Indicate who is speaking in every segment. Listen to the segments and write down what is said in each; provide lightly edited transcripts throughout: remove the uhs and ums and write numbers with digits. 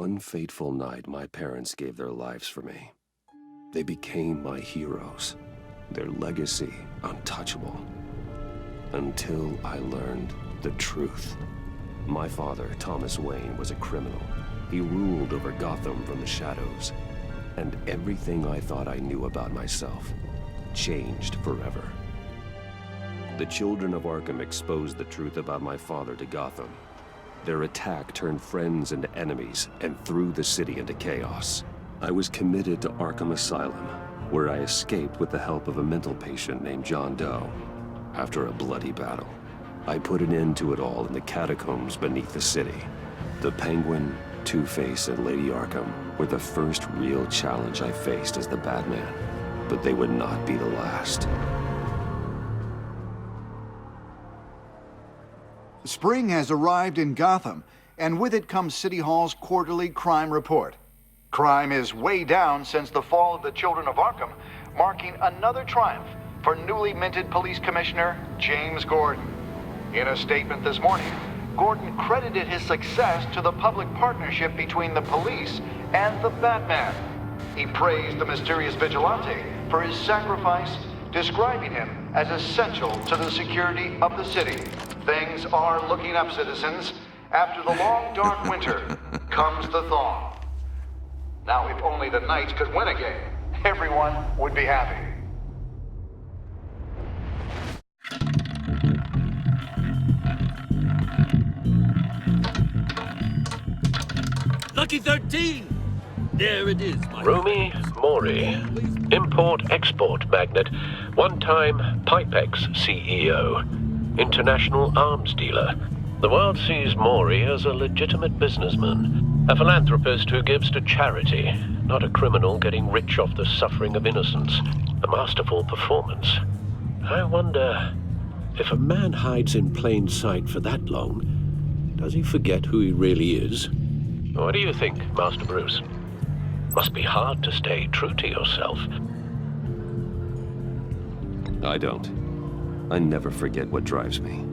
Speaker 1: One fateful night, my parents gave their lives for me. They became my heroes, their legacy untouchable. Until I learned the truth. My father, Thomas Wayne, was a criminal. He ruled over Gotham from the shadows. And everything I thought I knew about myself changed forever. The children of Arkham exposed the truth about my father to Gotham. Their attack turned friends into enemies and threw the city into chaos. I was committed to Arkham Asylum, where I escaped with the help of a mental patient named John Doe. After a bloody battle, I put an end to it all in the catacombs beneath the city. The Penguin, Two-Face, and Lady Arkham were the first real challenge I faced as the Batman, but they would not be the last.
Speaker 2: Spring has arrived in Gotham, and with it comes City Hall's quarterly crime report. Crime is way down since the fall of the Children of Arkham, marking another triumph for newly minted Police Commissioner James Gordon. In a statement this morning, Gordon credited his success to the public partnership between the police and the Batman. He praised the mysterious vigilante for his sacrifice, describing him as essential to the security of the city. Things are looking up, citizens. After the long, dark winter comes the thaw. Now, if only the Knights could win again, everyone would be happy.
Speaker 3: Lucky 13! There it is, my
Speaker 4: Rumi Mori, import-export magnate, one-time Pipex CEO, international arms dealer. The world sees Mori as a legitimate businessman, a philanthropist who gives to charity, not a criminal getting rich off the suffering of innocence. A masterful performance. I wonder, if a man hides in plain sight for that long, does he forget who he really is? What do you think, Master Bruce? Must be hard to stay true to yourself.
Speaker 1: I don't. I never forget what drives me.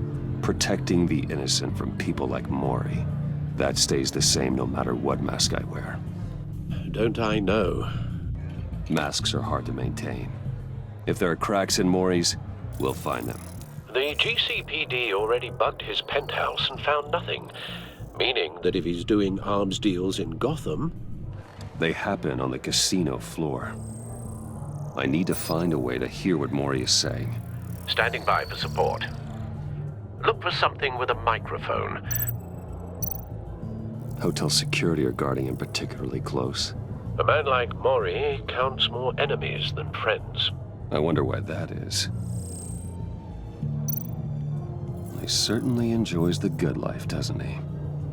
Speaker 1: Protecting the innocent from people like Mori. That stays the same no matter what mask I wear.
Speaker 4: Don't I know?
Speaker 1: Masks are hard to maintain. If there are cracks in Mori's, we'll find them.
Speaker 4: The GCPD already bugged his penthouse and found nothing. Meaning that if he's doing arms deals in Gotham...
Speaker 1: They happen on the casino floor. I need to find a way to hear what Mori is saying.
Speaker 4: Standing by for support. Look for something with a microphone.
Speaker 1: Hotel security are guarding him particularly close.
Speaker 4: A man like Mori counts more enemies than friends.
Speaker 1: I wonder why that is. He certainly enjoys the good life, doesn't he?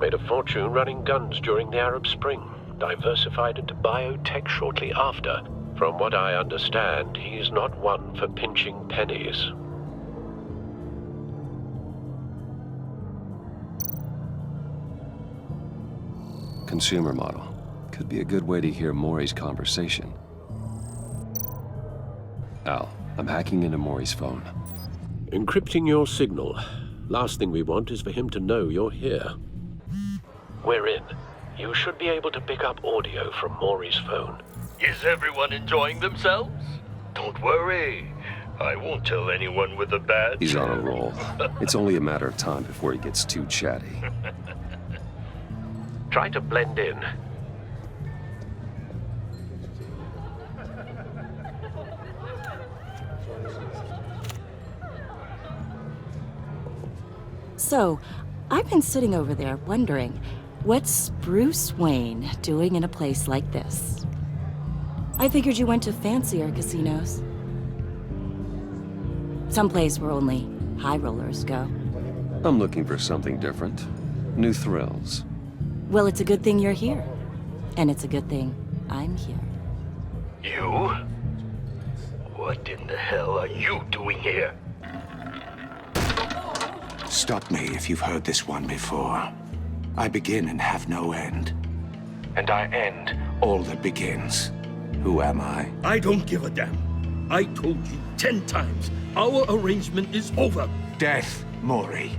Speaker 4: Made a fortune running guns during the Arab Spring. Diversified into biotech shortly after. From what I understand, he's not one for pinching pennies.
Speaker 1: Consumer model. Could be a good way to hear Mori's conversation. Al, I'm hacking into Mori's phone.
Speaker 4: Encrypting your signal. Last thing we want is for him to know you're here. We're in. You should be able to pick up audio from Mori's phone.
Speaker 3: Is everyone enjoying themselves?
Speaker 5: Don't worry. I won't tell anyone with a badge.
Speaker 1: He's on a roll. It's only a matter of time before he gets too chatty.
Speaker 4: Try to blend in.
Speaker 6: So, I've been sitting over there wondering, what's Bruce Wayne doing in a place like this? I figured you went to fancier casinos. Someplace where only high rollers go.
Speaker 1: I'm looking for something different. New thrills.
Speaker 6: Well, it's a good thing you're here. And it's a good thing I'm here.
Speaker 5: You? What in the hell are you doing here?
Speaker 7: Stop me if you've heard this one before. I begin and have no end. And I end all that begins. Who am I?
Speaker 3: I don't give a damn. I told you 10 times. Our arrangement is over.
Speaker 7: Death, Mori.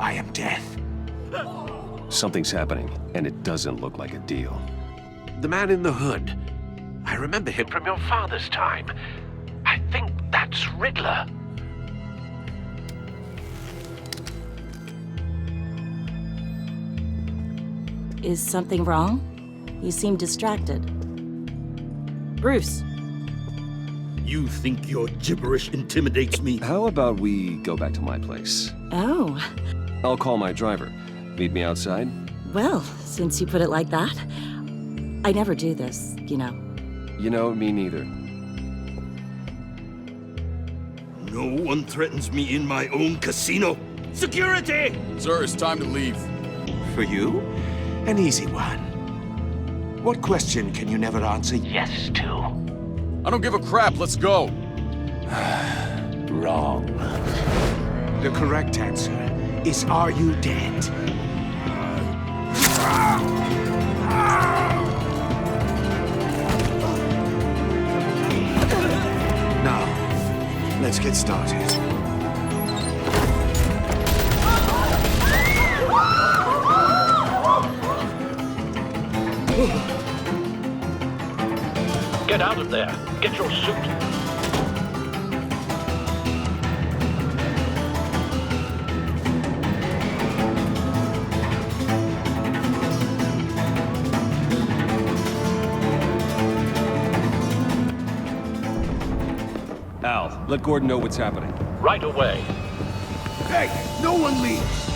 Speaker 7: I am death.
Speaker 1: Something's happening, and it doesn't look like a deal.
Speaker 4: The man in the hood. I remember him from your father's time. I think that's Riddler.
Speaker 6: Is something wrong? You seem distracted. Bruce.
Speaker 3: You think your gibberish intimidates me?
Speaker 1: How about we go back to my place?
Speaker 6: Oh.
Speaker 1: I'll call my driver. Meet me outside?
Speaker 6: Well, since you put it like that. I never do this, you know.
Speaker 1: You know, me neither.
Speaker 3: No one threatens me in my own casino. Security!
Speaker 8: Sir, it's time to leave.
Speaker 7: For you, an easy one. What question can you never answer yes to?
Speaker 8: I don't give a crap, let's go.
Speaker 7: Wrong. The correct answer is, are you dead? Now, let's get started.
Speaker 4: Get out of there. Get your suit.
Speaker 1: Al, let Gordon know what's happening.
Speaker 4: Right away.
Speaker 7: Hey, no one leaves!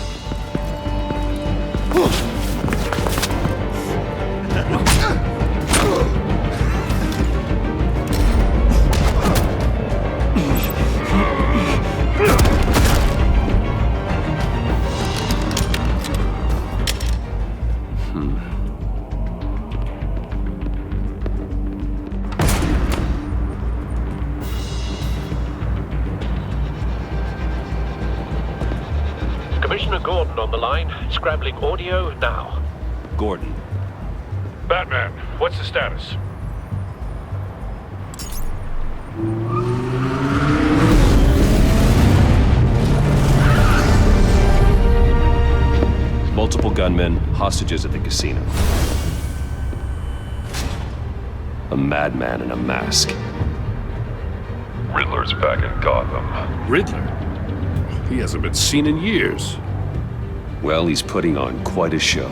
Speaker 4: Commissioner Gordon on the line. Scrambling audio now.
Speaker 1: Gordon.
Speaker 9: Batman, what's the status?
Speaker 1: Multiple gunmen, hostages at the casino. A madman in a mask.
Speaker 9: Riddler's back in Gotham.
Speaker 3: Riddler?
Speaker 9: He hasn't been seen in years.
Speaker 1: Well, he's putting on quite a show.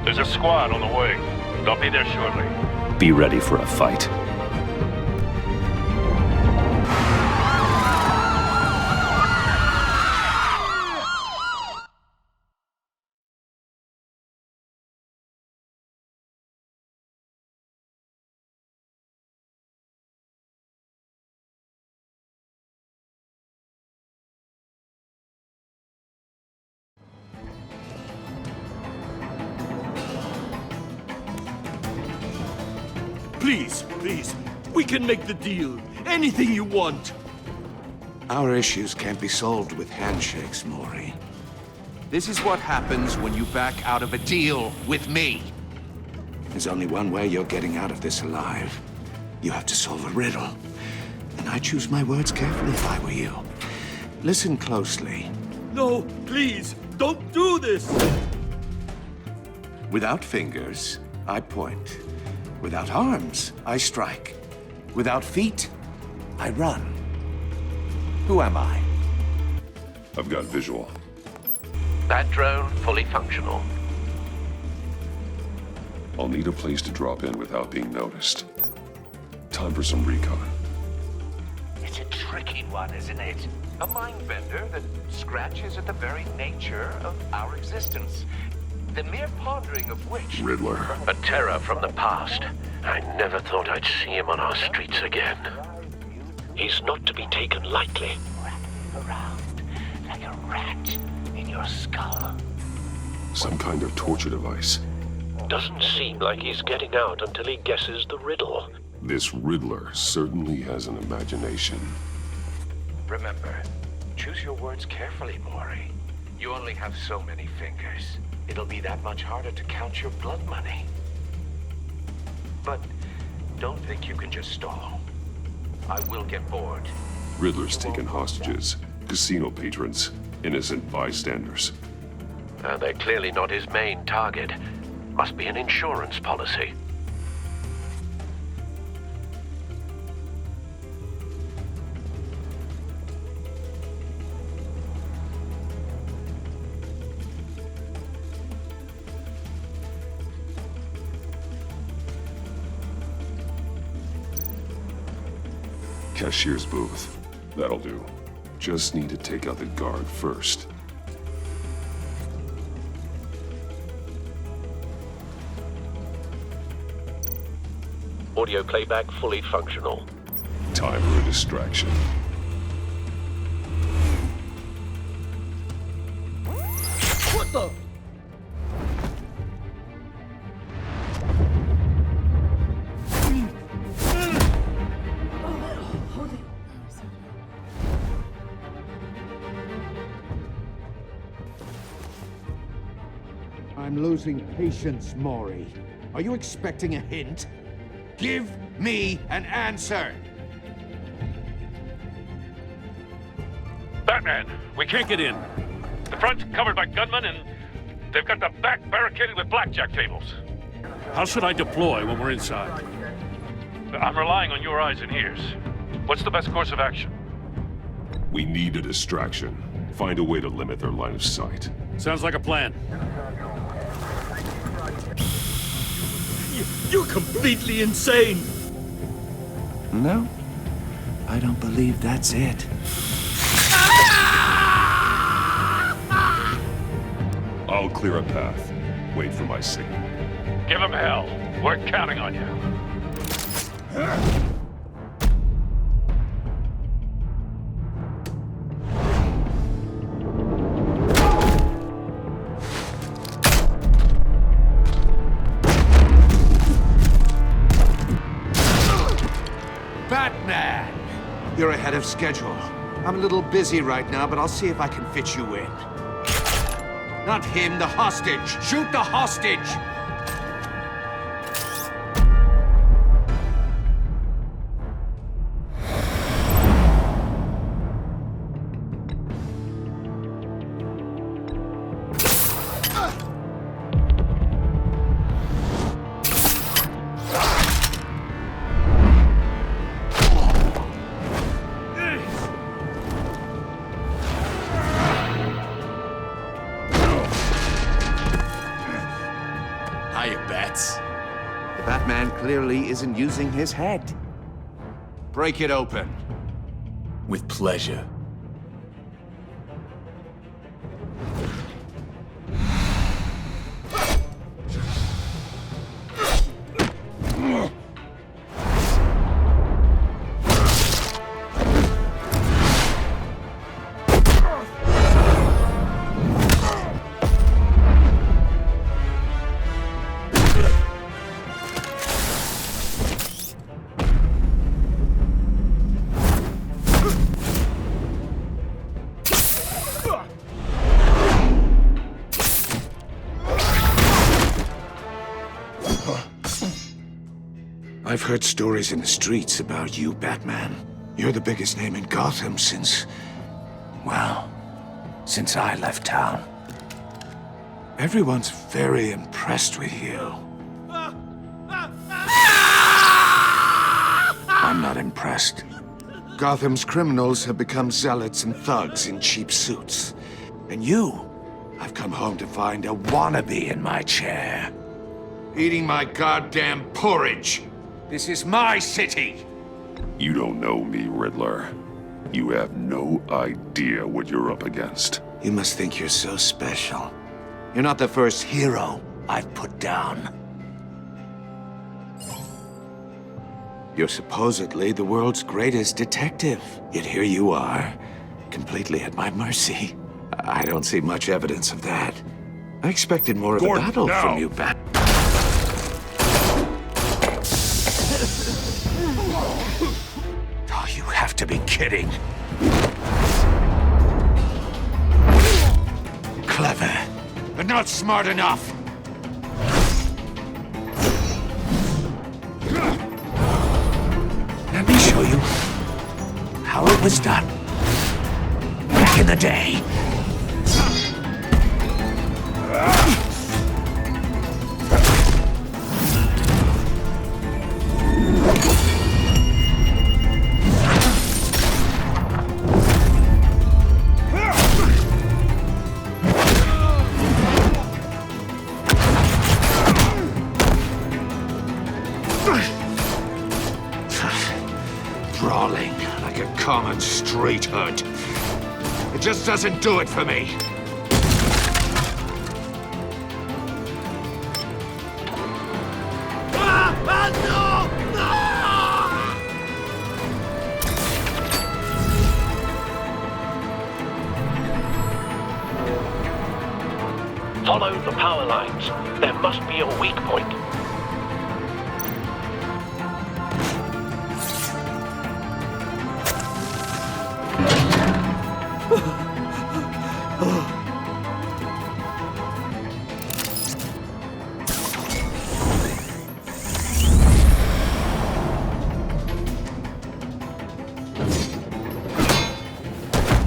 Speaker 9: There's a squad on the way. They'll be there shortly.
Speaker 1: Be ready for a fight.
Speaker 3: Please, please, we can make the deal. Anything you want.
Speaker 7: Our issues can't be solved with handshakes, Maury.
Speaker 5: This is what happens when you back out of a deal with me.
Speaker 7: There's only one way you're getting out of this alive. You have to solve a riddle. And I choose my words carefully if I were you. Listen closely.
Speaker 3: No, please, don't do this.
Speaker 7: Without fingers, I point. Without arms, I strike. Without feet, I run. Who am I?
Speaker 9: I've got visual.
Speaker 4: That drone fully functional.
Speaker 9: I'll need a place to drop in without being noticed. Time for some recon.
Speaker 5: It's a tricky one, isn't it? A mind bender that scratches at the very nature of our existence. The mere pondering of which...
Speaker 9: Riddler.
Speaker 4: A terror from the past. I never thought I'd see him on our streets again. He's not to be taken lightly.
Speaker 5: Around like a rat in your skull.
Speaker 9: Some kind of torture device.
Speaker 4: Doesn't seem like he's getting out until he guesses the riddle.
Speaker 9: This Riddler certainly has an imagination.
Speaker 5: Remember, choose your words carefully, Maury. You only have so many fingers. It'll be that much harder to count your blood money. But don't think you can just stall. I will get bored.
Speaker 9: Riddler's taken hostages, casino patrons, innocent bystanders.
Speaker 4: They're clearly not his main target. Must be an insurance policy.
Speaker 9: Cashier's booth. That'll do. Just need to take out the guard first.
Speaker 4: Audio playback fully functional.
Speaker 9: Time for a distraction.
Speaker 3: What the?
Speaker 7: I'm losing patience, Maury. Are you expecting a hint? Give me an answer!
Speaker 10: Batman, we can't get in. The front's covered by gunmen, and they've got the back barricaded with blackjack tables.
Speaker 3: How should I deploy when we're inside?
Speaker 10: I'm relying on your eyes and ears. What's the best course of action?
Speaker 9: We need a distraction. Find a way to limit their line of sight.
Speaker 3: Sounds like a plan. You're completely insane!
Speaker 7: No, I don't believe that's it.
Speaker 9: I'll clear a path. Wait for my signal.
Speaker 10: Give him hell. We're counting on you.
Speaker 7: Batman! You're ahead of schedule. I'm a little busy right now, but I'll see if I can fit you in. Not him, the hostage! Shoot the hostage! The Batman clearly isn't using his head. Break it open.
Speaker 8: With pleasure.
Speaker 7: I've heard stories in the streets about you, Batman. You're the biggest name in Gotham since I left town. Everyone's very impressed with you. I'm not impressed. Gotham's criminals have become zealots and thugs in cheap suits. And you, I've come home to find a wannabe in my chair. Eating my goddamn porridge. This is my city!
Speaker 9: You don't know me, Riddler. You have no idea what you're up against.
Speaker 7: You must think you're so special. You're not the first hero I've put down. You're supposedly the world's greatest detective. Yet here you are, completely at my mercy. I don't see much evidence of that. I expected more of a battle from you, Bat. Oh, you have to be kidding. Clever, but not smart enough. Let me show you how it was done. Back in the day. Brawling like a common street hood. It just doesn't do it for me.
Speaker 4: Follow the power lines. There must be a weak point.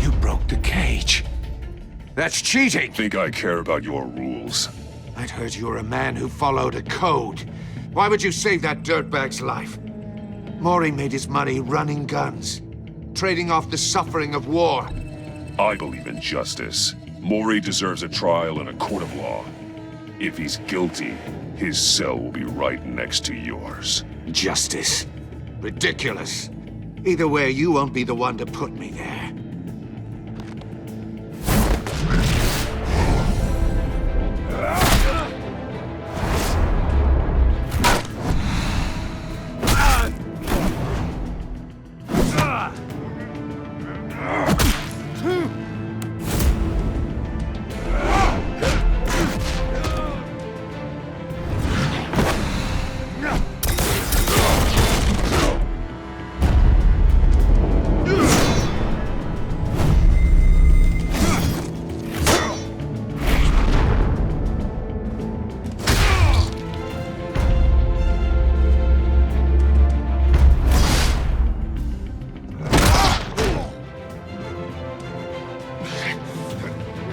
Speaker 7: You broke the cage. That's cheating!
Speaker 9: Think I care about your rules?
Speaker 7: I'd heard you were a man who followed a code. Why would you save that dirtbag's life? Maury made his money running guns, trading off the suffering of war.
Speaker 9: I believe in justice. Maury deserves a trial in a court of law. If he's guilty, his cell will be right next to yours.
Speaker 7: Justice? Ridiculous. Either way, you won't be the one to put me there.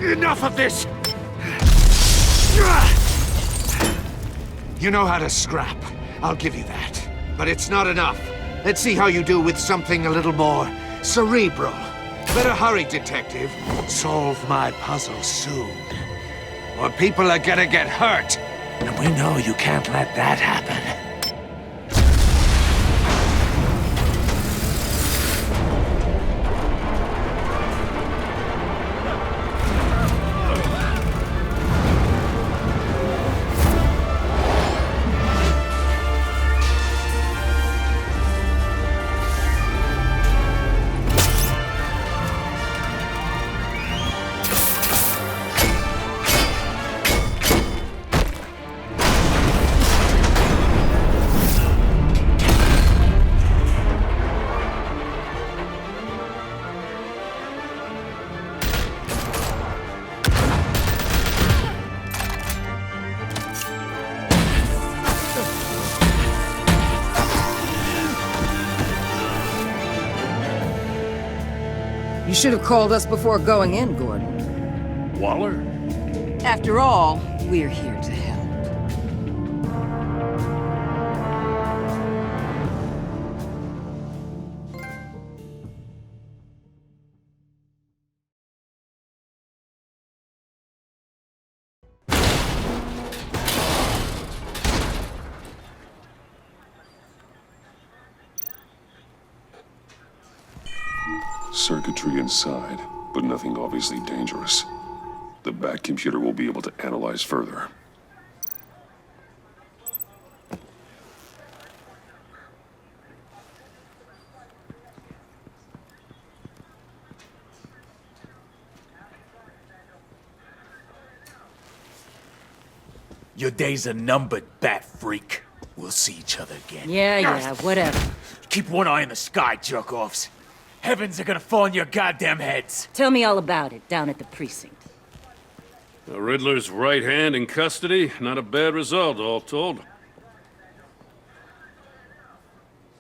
Speaker 7: Enough of this! You know how to scrap. I'll give you that. But it's not enough. Let's see how you do with something a little more cerebral. Better hurry, detective. Solve my puzzle soon. Or people are gonna get hurt. And we know you can't let that happen.
Speaker 11: You should have called us before going in, Gordon.
Speaker 3: Waller?
Speaker 11: After all, we're here to help.
Speaker 9: Circuitry inside, but nothing obviously dangerous. The back computer will be able to analyze further.
Speaker 8: Your days are numbered, bat freak. We'll see each other again.
Speaker 6: Yeah, whatever.
Speaker 8: Keep one eye in the sky, jerk-offs. Heavens are gonna fall on your goddamn heads.
Speaker 6: Tell me all about it down at the precinct.
Speaker 3: The Riddler's right hand in custody. Not a bad result, all told.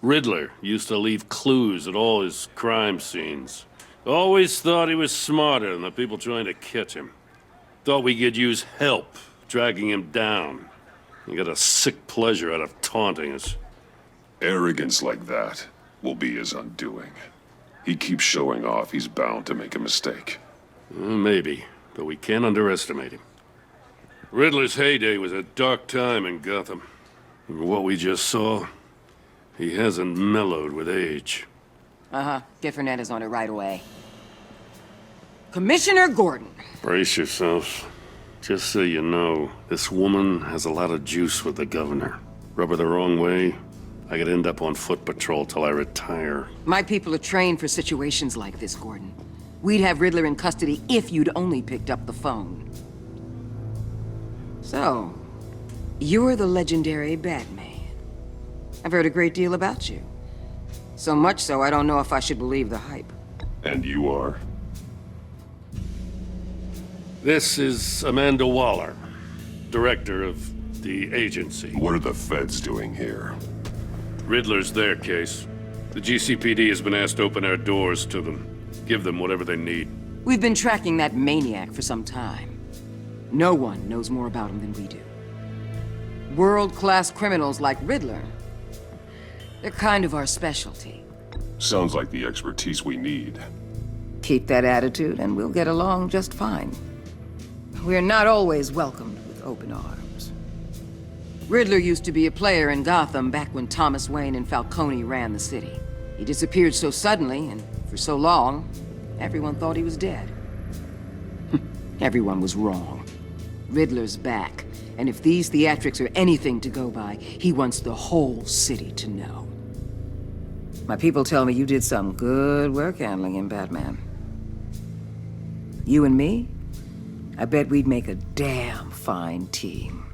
Speaker 10: Riddler used to leave clues at all his crime scenes. Always thought he was smarter than the people trying to catch him. Thought we could use help dragging him down. He got a sick pleasure out of taunting us.
Speaker 9: Arrogance like that will be his undoing. He keeps showing off, he's bound to make a mistake.
Speaker 10: Maybe, but we can't underestimate him. Riddler's heyday was a dark time in Gotham. From what we just saw, he hasn't mellowed with age.
Speaker 11: Get Fernandez on it right away. Commissioner Gordon.
Speaker 10: Brace yourselves. Just so you know, this woman has a lot of juice with the governor. Rub her the wrong way, I could end up on foot patrol till I retire.
Speaker 11: My people are trained for situations like this, Gordon. We'd have Riddler in custody if you'd only picked up the phone. So, you're the legendary Batman. I've heard a great deal about you. So much so, I don't know if I should believe the hype.
Speaker 9: And you are?
Speaker 10: This is Amanda Waller, director of the agency.
Speaker 9: What are the feds doing here?
Speaker 10: Riddler's their case. The GCPD has been asked to open our doors to them. Give them whatever they need.
Speaker 11: We've been tracking that maniac for some time. No one knows more about him than we do. World-class criminals like Riddler, they're kind of our specialty.
Speaker 9: Sounds like the expertise we need.
Speaker 11: Keep that attitude and we'll get along just fine. We're not always welcomed with open arms. Riddler used to be a player in Gotham back when Thomas Wayne and Falcone ran the city. He disappeared so suddenly and for so long, everyone thought he was dead. Everyone was wrong. Riddler's back, and if these theatrics are anything to go by, he wants the whole city to know. My people tell me you did some good work handling him, Batman. You and me? I bet we'd make a damn fine team.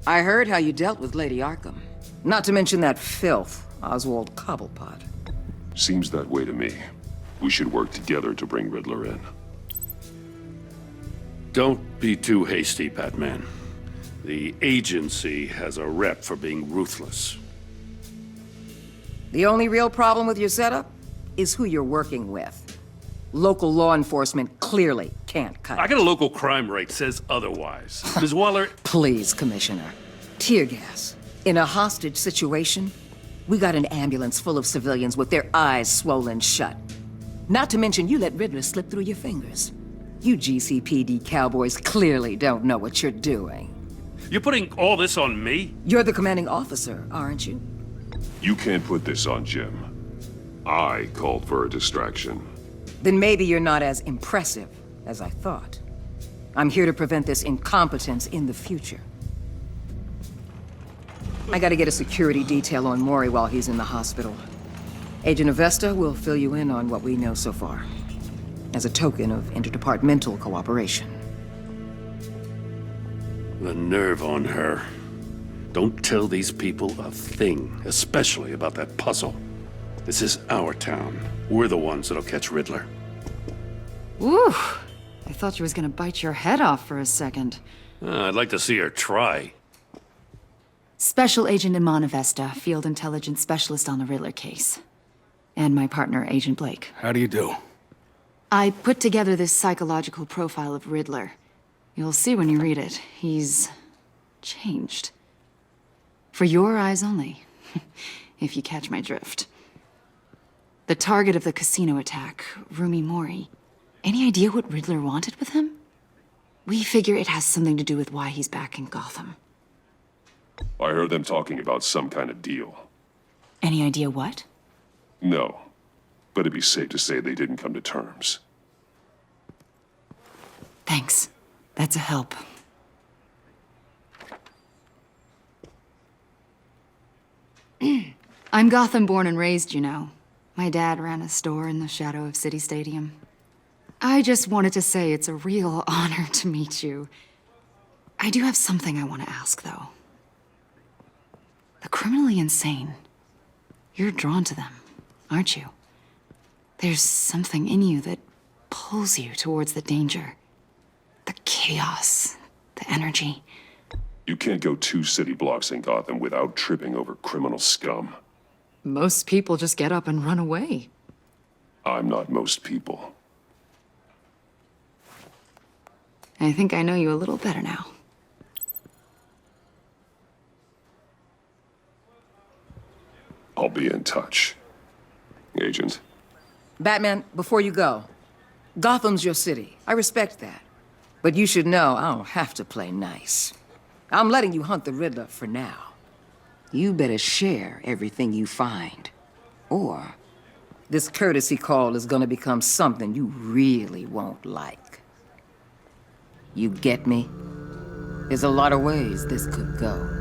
Speaker 11: I heard how you dealt with Lady Arkham. Not to mention that filth, Oswald Cobblepot.
Speaker 9: Seems that way to me. We should work together to bring Riddler in.
Speaker 10: Don't be too hasty, Batman. The agency has a rep for being ruthless.
Speaker 11: The only real problem with your setup is who you're working with. Local law enforcement clearly can't cut it.
Speaker 10: I got a local crime rate says otherwise. Ms. Waller...
Speaker 11: Please, Commissioner. Tear gas. In a hostage situation, we got an ambulance full of civilians with their eyes swollen shut. Not to mention you let Riddler slip through your fingers. You GCPD cowboys clearly don't know what you're doing.
Speaker 10: You're putting all this on me?
Speaker 11: You're the commanding officer, aren't you?
Speaker 9: You can't put this on Jim. I called for a distraction.
Speaker 11: Then maybe you're not as impressive as I thought. I'm here to prevent this incompetence in the future. I gotta get a security detail on Maury while he's in the hospital. Agent Avesta will fill you in on what we know so far, as a token of interdepartmental cooperation.
Speaker 10: The nerve on her. Don't tell these people a thing, especially about that puzzle. This is our town. We're the ones that'll catch Riddler.
Speaker 12: Ooh, I thought you was gonna bite your head off for a second.
Speaker 10: I'd like to see her try.
Speaker 12: Special Agent Iman Avesta, Field Intelligence Specialist on the Riddler case. And my partner, Agent Blake.
Speaker 8: How do you do?
Speaker 12: I put together this psychological profile of Riddler. You'll see when you read it. He's changed. For your eyes only, if you catch my drift. The target of the casino attack, Rumi Mori. Any idea what Riddler wanted with him? We figure it has something to do with why he's back in Gotham.
Speaker 9: I heard them talking about some kind of deal.
Speaker 12: Any idea what?
Speaker 9: No, but it'd be safe to say they didn't come to terms.
Speaker 12: Thanks. That's a help. I'm Gotham born and raised, you know. My dad ran a store in the shadow of City Stadium. I just wanted to say it's a real honor to meet you. I do have something I want to ask, though. The criminally insane. You're drawn to them, aren't you? There's something in you that pulls you towards the danger. The chaos, the energy.
Speaker 9: You can't go 2 city blocks in Gotham without tripping over criminal scum.
Speaker 12: Most people just get up and run away.
Speaker 9: I'm not most people.
Speaker 12: I think I know you a little better now.
Speaker 9: I'll be in touch. Agent.
Speaker 11: Batman, before you go, Gotham's your city. I respect that. But you should know I don't have to play nice. I'm letting you hunt the Riddler for now. You better share everything you find. Or this courtesy call is gonna become something you really won't like. You get me? There's a lot of ways this could go.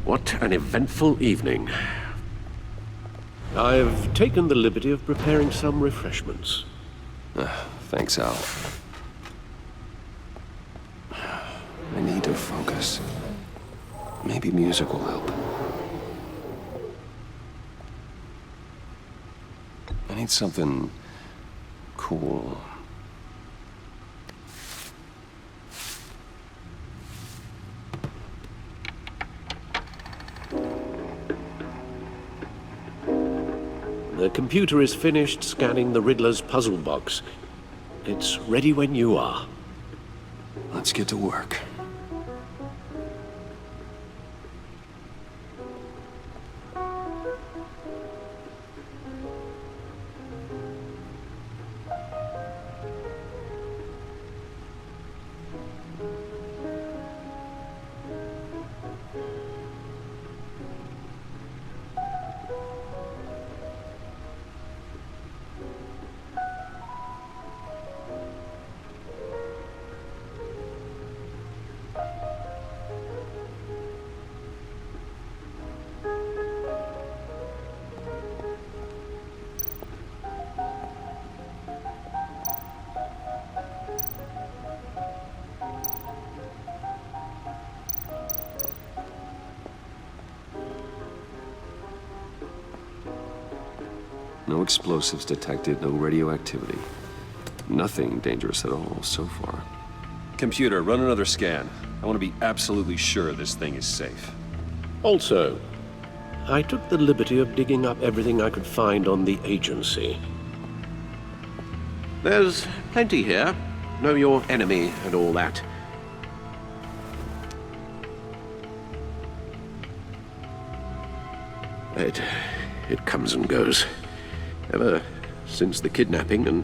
Speaker 4: What an eventful evening. I've taken the liberty of preparing some refreshments.
Speaker 1: Thanks, Al. I need to focus. Maybe music will help. I need something cool.
Speaker 4: The computer is finished scanning the Riddler's puzzle box. It's ready when you are.
Speaker 1: Let's get to work. No explosives detected, no radioactivity. Nothing dangerous at all so far. Computer, run another scan. I want to be absolutely sure this thing is safe.
Speaker 4: Also, I took the liberty of digging up everything I could find on the agency. There's plenty here. Know your enemy and all that. It comes and goes. Ever since the kidnapping and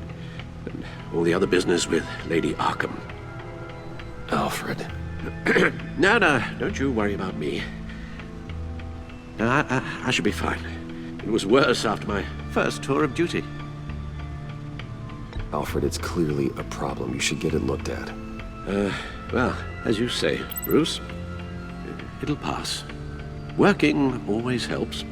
Speaker 4: all the other business with Lady Arkham.
Speaker 1: Alfred.
Speaker 4: No, don't you worry about me. No, I should be fine. It was worse after my first tour of duty.
Speaker 1: Alfred, it's clearly a problem. You should get it looked at.
Speaker 4: Well, as you say, Bruce, it'll pass. Working always helps.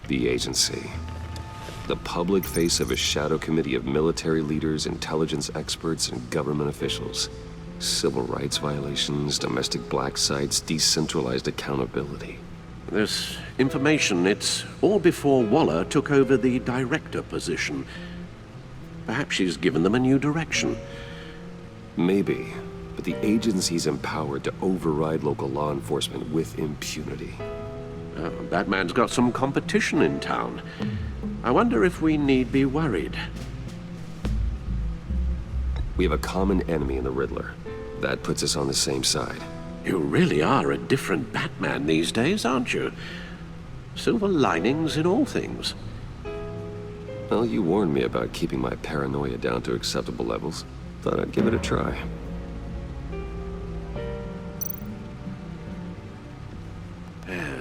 Speaker 1: The agency. The public face of a shadow committee of military leaders, intelligence experts, and government officials. Civil rights violations, domestic black sites, decentralized accountability.
Speaker 4: This information, it's all before Waller took over the director position. Perhaps she's given them a new direction.
Speaker 1: Maybe, but the agency's empowered to override local law enforcement with impunity.
Speaker 4: Batman's got some competition in town. I wonder if we need be worried.
Speaker 1: We have a common enemy in the Riddler. That puts us on the same side.
Speaker 4: You really are a different Batman these days, aren't you? Silver linings in all things.
Speaker 1: Well, you warned me about keeping my paranoia down to acceptable levels. Thought I'd give it a try.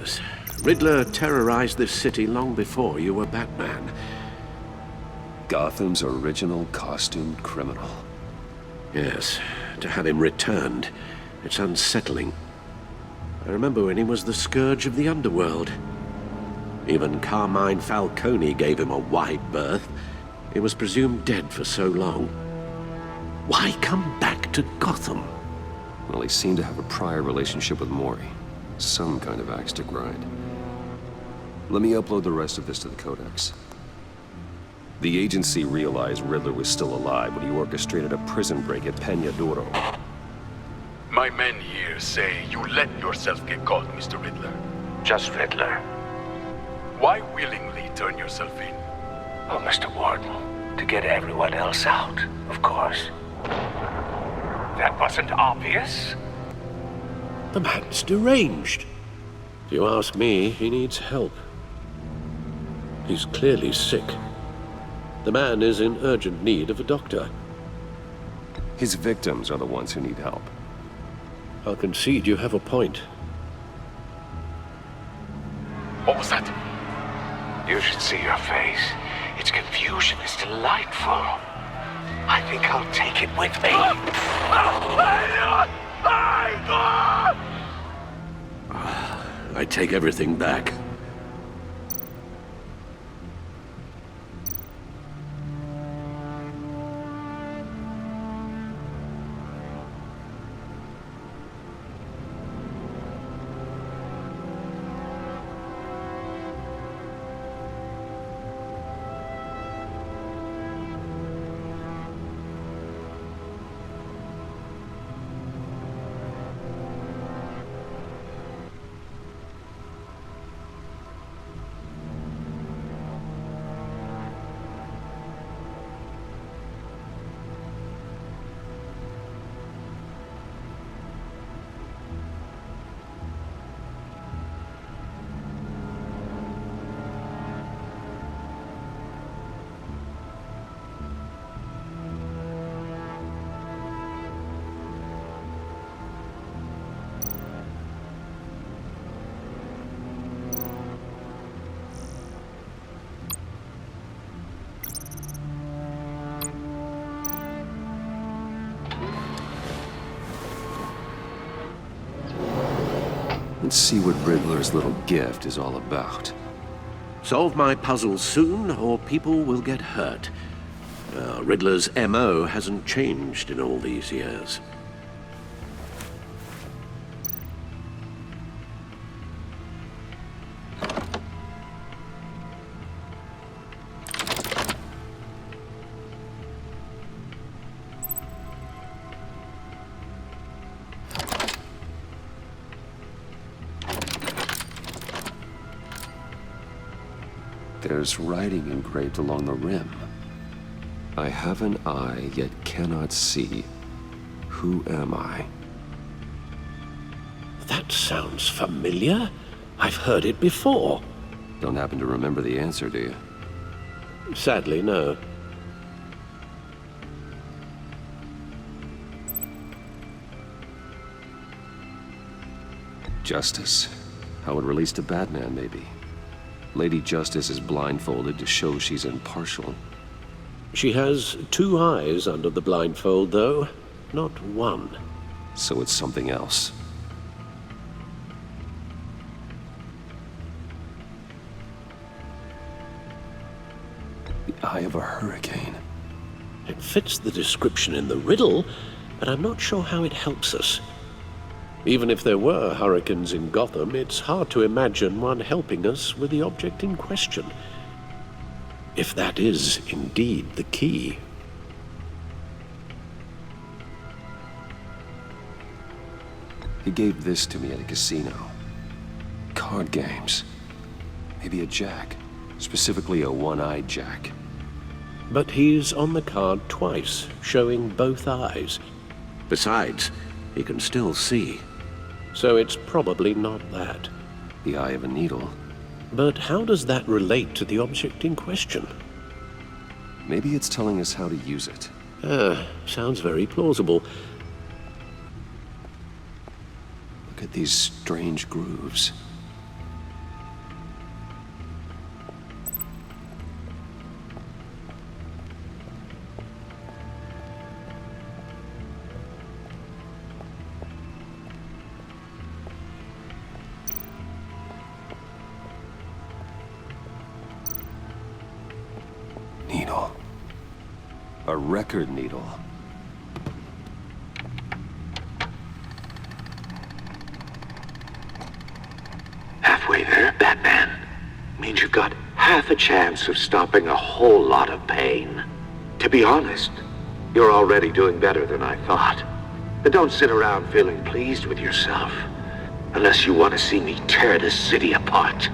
Speaker 4: Yes. Riddler terrorized this city long before you were Batman.
Speaker 1: Gotham's original costumed criminal.
Speaker 4: Yes. To have him returned, it's unsettling. I remember when he was the scourge of the underworld. Even Carmine Falcone gave him a wide berth. He was presumed dead for so long. Why come back to Gotham?
Speaker 1: Well, he seemed to have a prior relationship with Mori. Some kind of axe to grind. Let me upload the rest of this to the Codex. The agency realized Riddler was still alive when he orchestrated a prison break at Peña Duro.
Speaker 13: My men here say you let yourself get caught, Mr. Riddler.
Speaker 5: Just Riddler.
Speaker 13: Why willingly turn yourself in?
Speaker 5: Oh, Mr. Warden, to get everyone else out, of course. That wasn't obvious?
Speaker 4: The man's deranged. If you ask me, he needs help. He's clearly sick. The man is in urgent need of a doctor.
Speaker 1: His victims are the ones who need help.
Speaker 4: I'll concede you have a point.
Speaker 13: What was that?
Speaker 5: You should see your face. Its confusion is delightful. I think I'll take it with me.
Speaker 4: I take everything back.
Speaker 1: Let's see what Riddler's little gift is all about.
Speaker 4: Solve my puzzle soon, or people will get hurt. Riddler's MO hasn't changed in all these years.
Speaker 1: There's writing engraved along the rim. I have an eye, yet cannot see. Who am I?
Speaker 4: That sounds familiar. I've heard it before.
Speaker 1: Don't happen to remember the answer, do you?
Speaker 4: Sadly, no.
Speaker 1: Justice. How it relates to Batman, maybe. Lady Justice is blindfolded to show she's impartial.
Speaker 4: She has two eyes under the blindfold, though, not one.
Speaker 1: So it's something else. The eye of a hurricane.
Speaker 4: It fits the description in the riddle, but I'm not sure how it helps us. Even if there were hurricanes in Gotham, it's hard to imagine one helping us with the object in question. If that is indeed the key.
Speaker 1: He gave this to me at a casino. Card games. Maybe a jack. Specifically a one-eyed jack.
Speaker 4: But he's on the card twice, showing both eyes. Besides, he can still see. So it's probably not that.
Speaker 1: The eye of a needle.
Speaker 4: But how does that relate to the object in question?
Speaker 1: Maybe it's telling us how to use it.
Speaker 4: Sounds very plausible.
Speaker 1: Look at these strange grooves. A record needle.
Speaker 14: Halfway there, Batman. Means you've got half a chance of stopping a whole lot of pain. To be honest, you're already doing better than I thought. But don't sit around feeling pleased with yourself, unless you want to see me tear this city apart.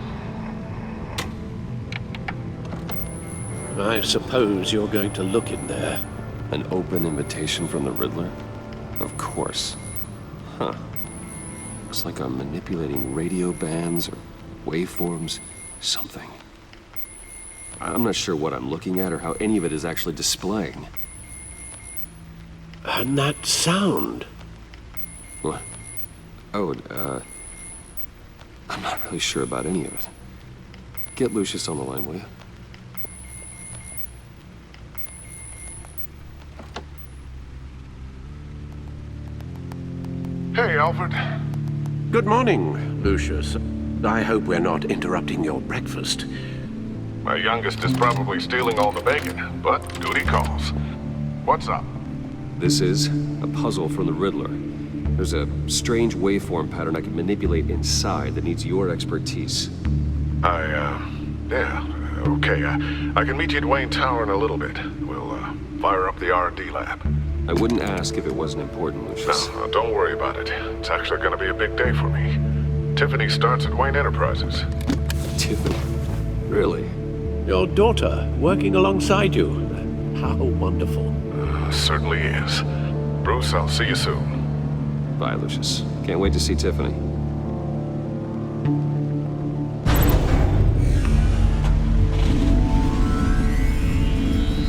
Speaker 4: I suppose you're going to look in there.
Speaker 1: An open invitation from the Riddler? Of course. Huh. Looks like I'm manipulating radio bands or waveforms, something. I'm not sure what I'm looking at or how any of it is actually displaying.
Speaker 4: And that sound?
Speaker 1: What? Oh, I'm not really sure about any of it. Get Lucius on the line, will you?
Speaker 15: Hey, Alfred.
Speaker 4: Good morning, Lucius. I hope we're not interrupting your breakfast.
Speaker 15: My youngest is probably stealing all the bacon, but duty calls. What's up?
Speaker 1: This is a puzzle from the Riddler. There's a strange waveform pattern I can manipulate inside that needs your expertise.
Speaker 15: Yeah, okay. I can meet you at Wayne Tower in a little bit. We'll, fire up the R&D lab.
Speaker 1: I wouldn't ask if it wasn't important, Lucius.
Speaker 15: No, don't worry about it. It's actually gonna be a big day for me. Tiffany starts at Wayne Enterprises.
Speaker 1: Tiffany? Really?
Speaker 4: Your daughter, working alongside you. How wonderful.
Speaker 15: Certainly is. Bruce, I'll see you soon.
Speaker 1: Bye, Lucius. Can't wait to see Tiffany.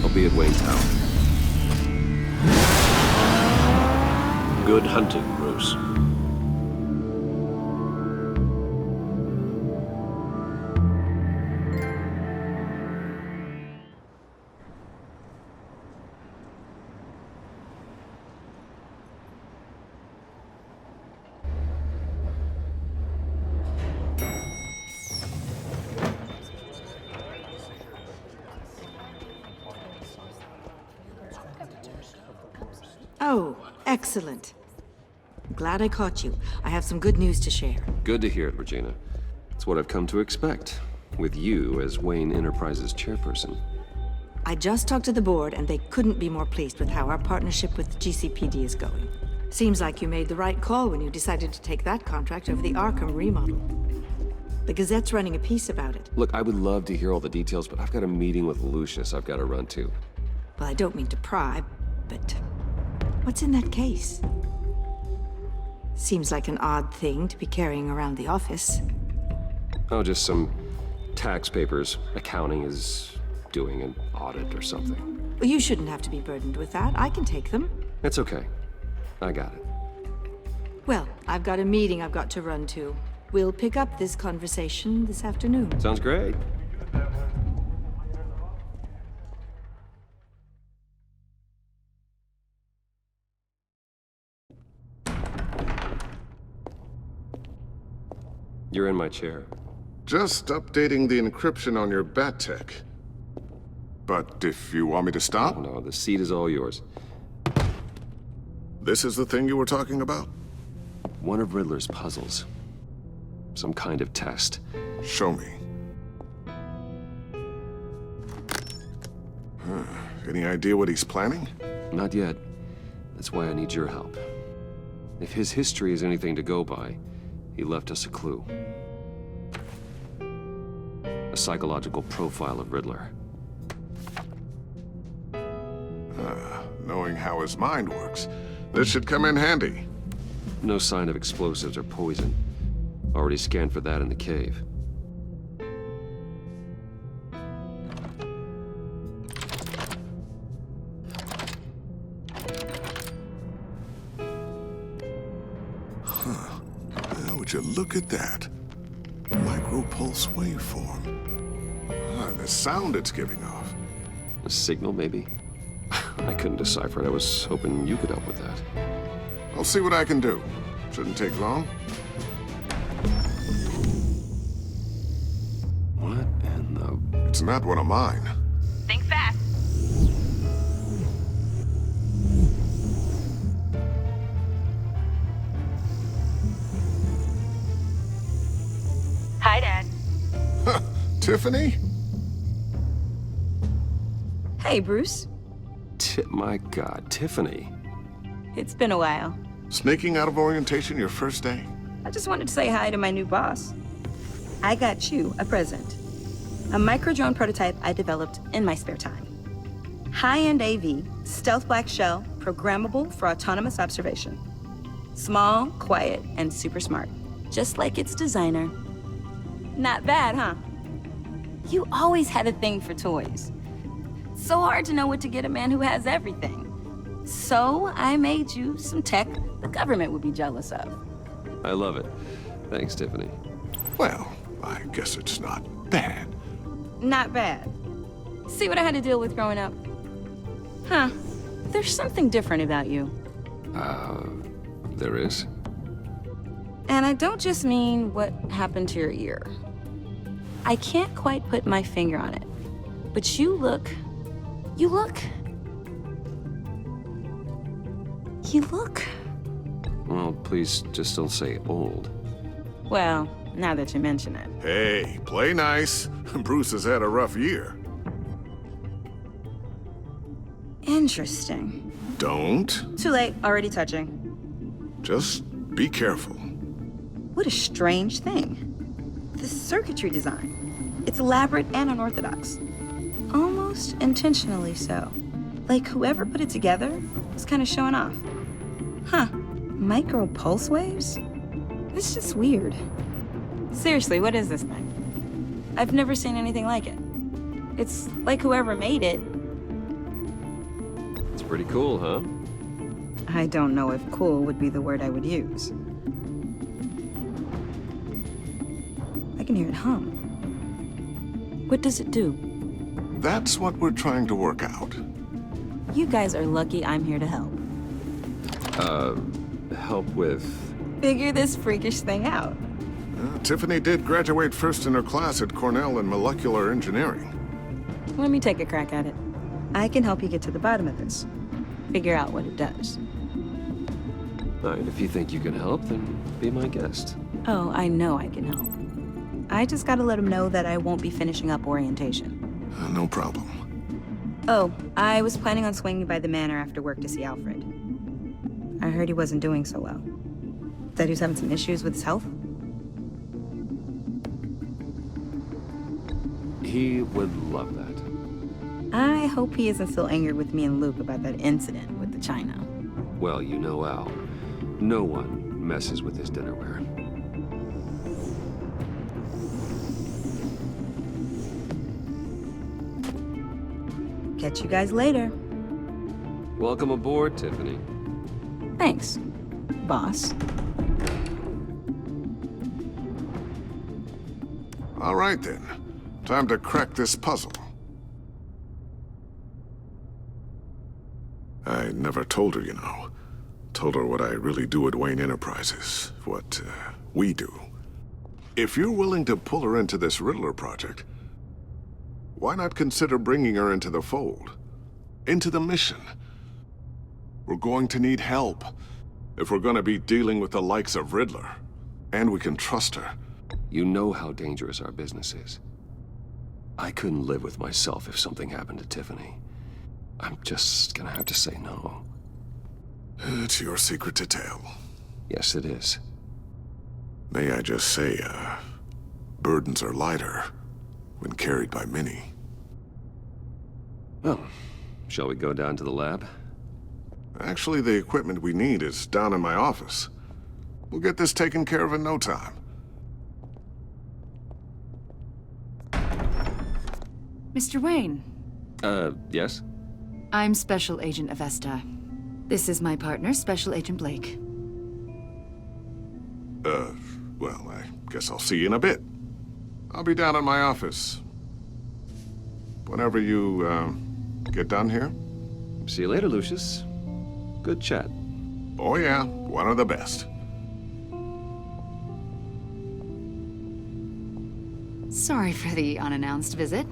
Speaker 1: I'll be at Wayne Tower.
Speaker 4: Good hunting, Bruce.
Speaker 16: Oh, excellent. Glad I caught you. I have some good news to share.
Speaker 1: Good to hear it, Regina. It's what I've come to expect, with you as Wayne Enterprises chairperson.
Speaker 16: I just talked to the board, and they couldn't be more pleased with how our partnership with GCPD is going. Seems like you made the right call when you decided to take that contract over the Arkham remodel. The Gazette's running a piece about it.
Speaker 1: Look, I would love to hear all the details, but I've got a meeting with Lucius I've got to run to.
Speaker 16: Well, I don't mean to pry, but what's in that case? Seems like an odd thing to be carrying around the office.
Speaker 1: Oh, just some tax papers. Accounting is doing an audit or something.
Speaker 16: Well, you shouldn't have to be burdened with that. I can take them.
Speaker 1: It's okay. I got it.
Speaker 16: Well, I've got a meeting I've got to run to. We'll pick up this conversation this afternoon.
Speaker 1: Sounds great. You're in my chair.
Speaker 15: Just updating the encryption on your bat tech. But if you want me to stop?
Speaker 1: Oh, no, the seat is all yours.
Speaker 15: This is the thing you were talking about?
Speaker 1: One of Riddler's puzzles. Some kind of test.
Speaker 15: Show me. Any idea what he's planning?
Speaker 1: Not yet. That's why I need your help. If his history is anything to go by, he left us a clue. A psychological profile of Riddler.
Speaker 15: Knowing how his mind works, this should come in handy.
Speaker 1: No sign of explosives or poison. Already scanned for that in the cave.
Speaker 15: Would you look at that? Micropulse waveform. And the sound it's giving off.
Speaker 1: A signal, maybe? I couldn't decipher it. I was hoping you could help with that.
Speaker 15: I'll see what I can do. Shouldn't take long.
Speaker 1: What in the...
Speaker 15: It's not one of mine.
Speaker 17: Think fast.
Speaker 15: Tiffany?
Speaker 6: Hey, Bruce.
Speaker 1: My God, Tiffany.
Speaker 6: It's been a while.
Speaker 15: Sneaking out of orientation your first day?
Speaker 6: I just wanted to say hi to my new boss. I got you a present. A micro-drone prototype I developed in my spare time. High-end AV, stealth black shell, programmable for autonomous observation. Small, quiet, and super smart. Just like its designer. Not bad, huh? You always had a thing for toys. So hard to know what to get a man who has everything. So I made you some tech the government would be jealous of.
Speaker 1: I love it. Thanks, Tiffany.
Speaker 15: Well, I guess it's not bad.
Speaker 6: Not bad. See what I had to deal with growing up? Huh. There's something different about you.
Speaker 1: There is?
Speaker 6: And I don't just mean what happened to your ear. I can't quite put my finger on it. But you look...
Speaker 1: Well, please just don't say old.
Speaker 6: Well, now that you mention it.
Speaker 15: Hey, play nice. Bruce has had a rough year.
Speaker 6: Interesting.
Speaker 15: Don't.
Speaker 6: Too late, already touching.
Speaker 15: Just be careful.
Speaker 6: What a strange thing. The circuitry design. It's elaborate and unorthodox. Almost intentionally so. Like whoever put it together was kind of showing off. Huh. Micro pulse waves? It's just weird. Seriously, what is this thing? I've never seen anything like it. It's like whoever made it.
Speaker 1: It's pretty cool, huh?
Speaker 6: I don't know if cool would be the word I would use. I can hear it hum. What does it do?
Speaker 15: That's what we're trying to work out.
Speaker 6: You guys are lucky I'm here to help.
Speaker 1: Help with...
Speaker 6: Figure this freakish thing out.
Speaker 15: Tiffany did graduate first in her class at Cornell in molecular engineering.
Speaker 6: Let me take a crack at it. I can help you get to the bottom of this. Figure out what it does.
Speaker 1: All right, if you think you can help, then be my guest.
Speaker 6: Oh, I know I can help. I just gotta let him know that I won't be finishing up orientation.
Speaker 15: No problem.
Speaker 6: Oh, I was planning on swinging by the manor after work to see Alfred. I heard he wasn't doing so well. That he was having some issues with his health?
Speaker 1: He would love that.
Speaker 6: I hope he isn't still angered with me and Luke about that incident with the china.
Speaker 1: Well, you know Al. No one messes with his dinnerware.
Speaker 6: Catch you guys later.
Speaker 1: Welcome aboard, Tiffany.
Speaker 6: Thanks, boss.
Speaker 15: All right, then. Time to crack this puzzle. I never told her, you know. Told her what I really do at Wayne Enterprises. What, we do. If you're willing to pull her into this Riddler project, why not consider bringing her into the fold? Into the mission? We're going to need help if we're going to be dealing with the likes of Riddler. And we can trust her.
Speaker 1: You know how dangerous our business is. I couldn't live with myself if something happened to Tiffany. I'm just gonna have to say no.
Speaker 15: It's your secret to tell.
Speaker 1: Yes, it is.
Speaker 15: May I just say, burdens are lighter when carried by many.
Speaker 1: Well, shall we go down to the lab?
Speaker 15: Actually, the equipment we need is down in my office. We'll get this taken care of in no time.
Speaker 12: Mr. Wayne.
Speaker 1: Yes?
Speaker 12: I'm Special Agent Avesta. This is my partner, Special Agent Blake.
Speaker 15: Well, I guess I'll see you in a bit. I'll be down in my office. Whenever you, get done here.
Speaker 1: See you later, Lucius. Good chat.
Speaker 15: Oh yeah, one of the best.
Speaker 12: Sorry for the unannounced visit.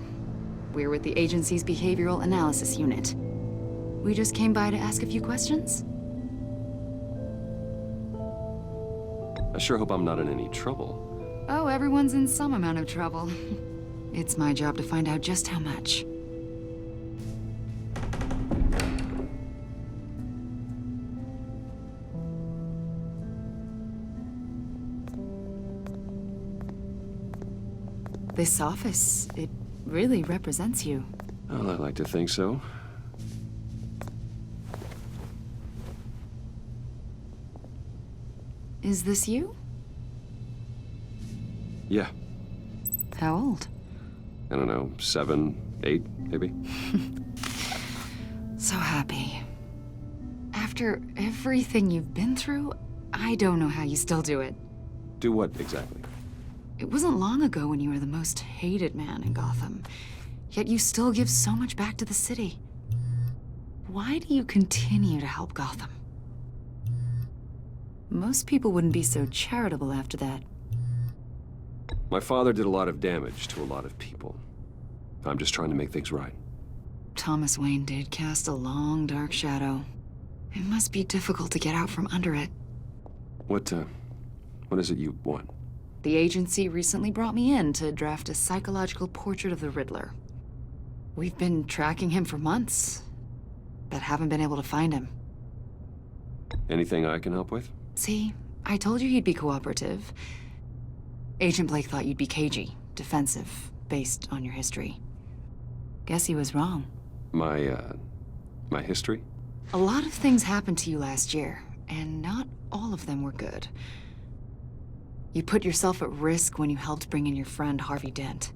Speaker 12: We're with the agency's behavioral analysis unit. We just came by to ask a few questions.
Speaker 1: I sure hope I'm not in any trouble.
Speaker 12: Oh, everyone's in some amount of trouble. It's my job to find out just how much. This office, it really represents you.
Speaker 1: Well, I like to think so.
Speaker 12: Is this you?
Speaker 1: Yeah.
Speaker 12: How old?
Speaker 1: I don't know, 7, 8, maybe?
Speaker 12: So happy. After everything you've been through, I don't know how you still do it.
Speaker 1: Do what exactly?
Speaker 12: It wasn't long ago when you were the most hated man in Gotham, yet you still give so much back to the city. Why do you continue to help Gotham? Most people wouldn't be so charitable after that.
Speaker 1: My father did a lot of damage to a lot of people. I'm just trying to make things right.
Speaker 12: Thomas Wayne did cast a long, dark shadow. It must be difficult to get out from under it.
Speaker 1: What is it you want?
Speaker 12: The agency recently brought me in to draft a psychological portrait of the Riddler. We've been tracking him for months, but haven't been able to find him.
Speaker 1: Anything I can help with?
Speaker 12: See, I told you he'd be cooperative. Agent Blake thought you'd be cagey, defensive, based on your history. Guess he was wrong.
Speaker 1: My history?
Speaker 12: A lot of things happened to you last year, and not all of them were good. You put yourself at risk when you helped bring in your friend Harvey Dent.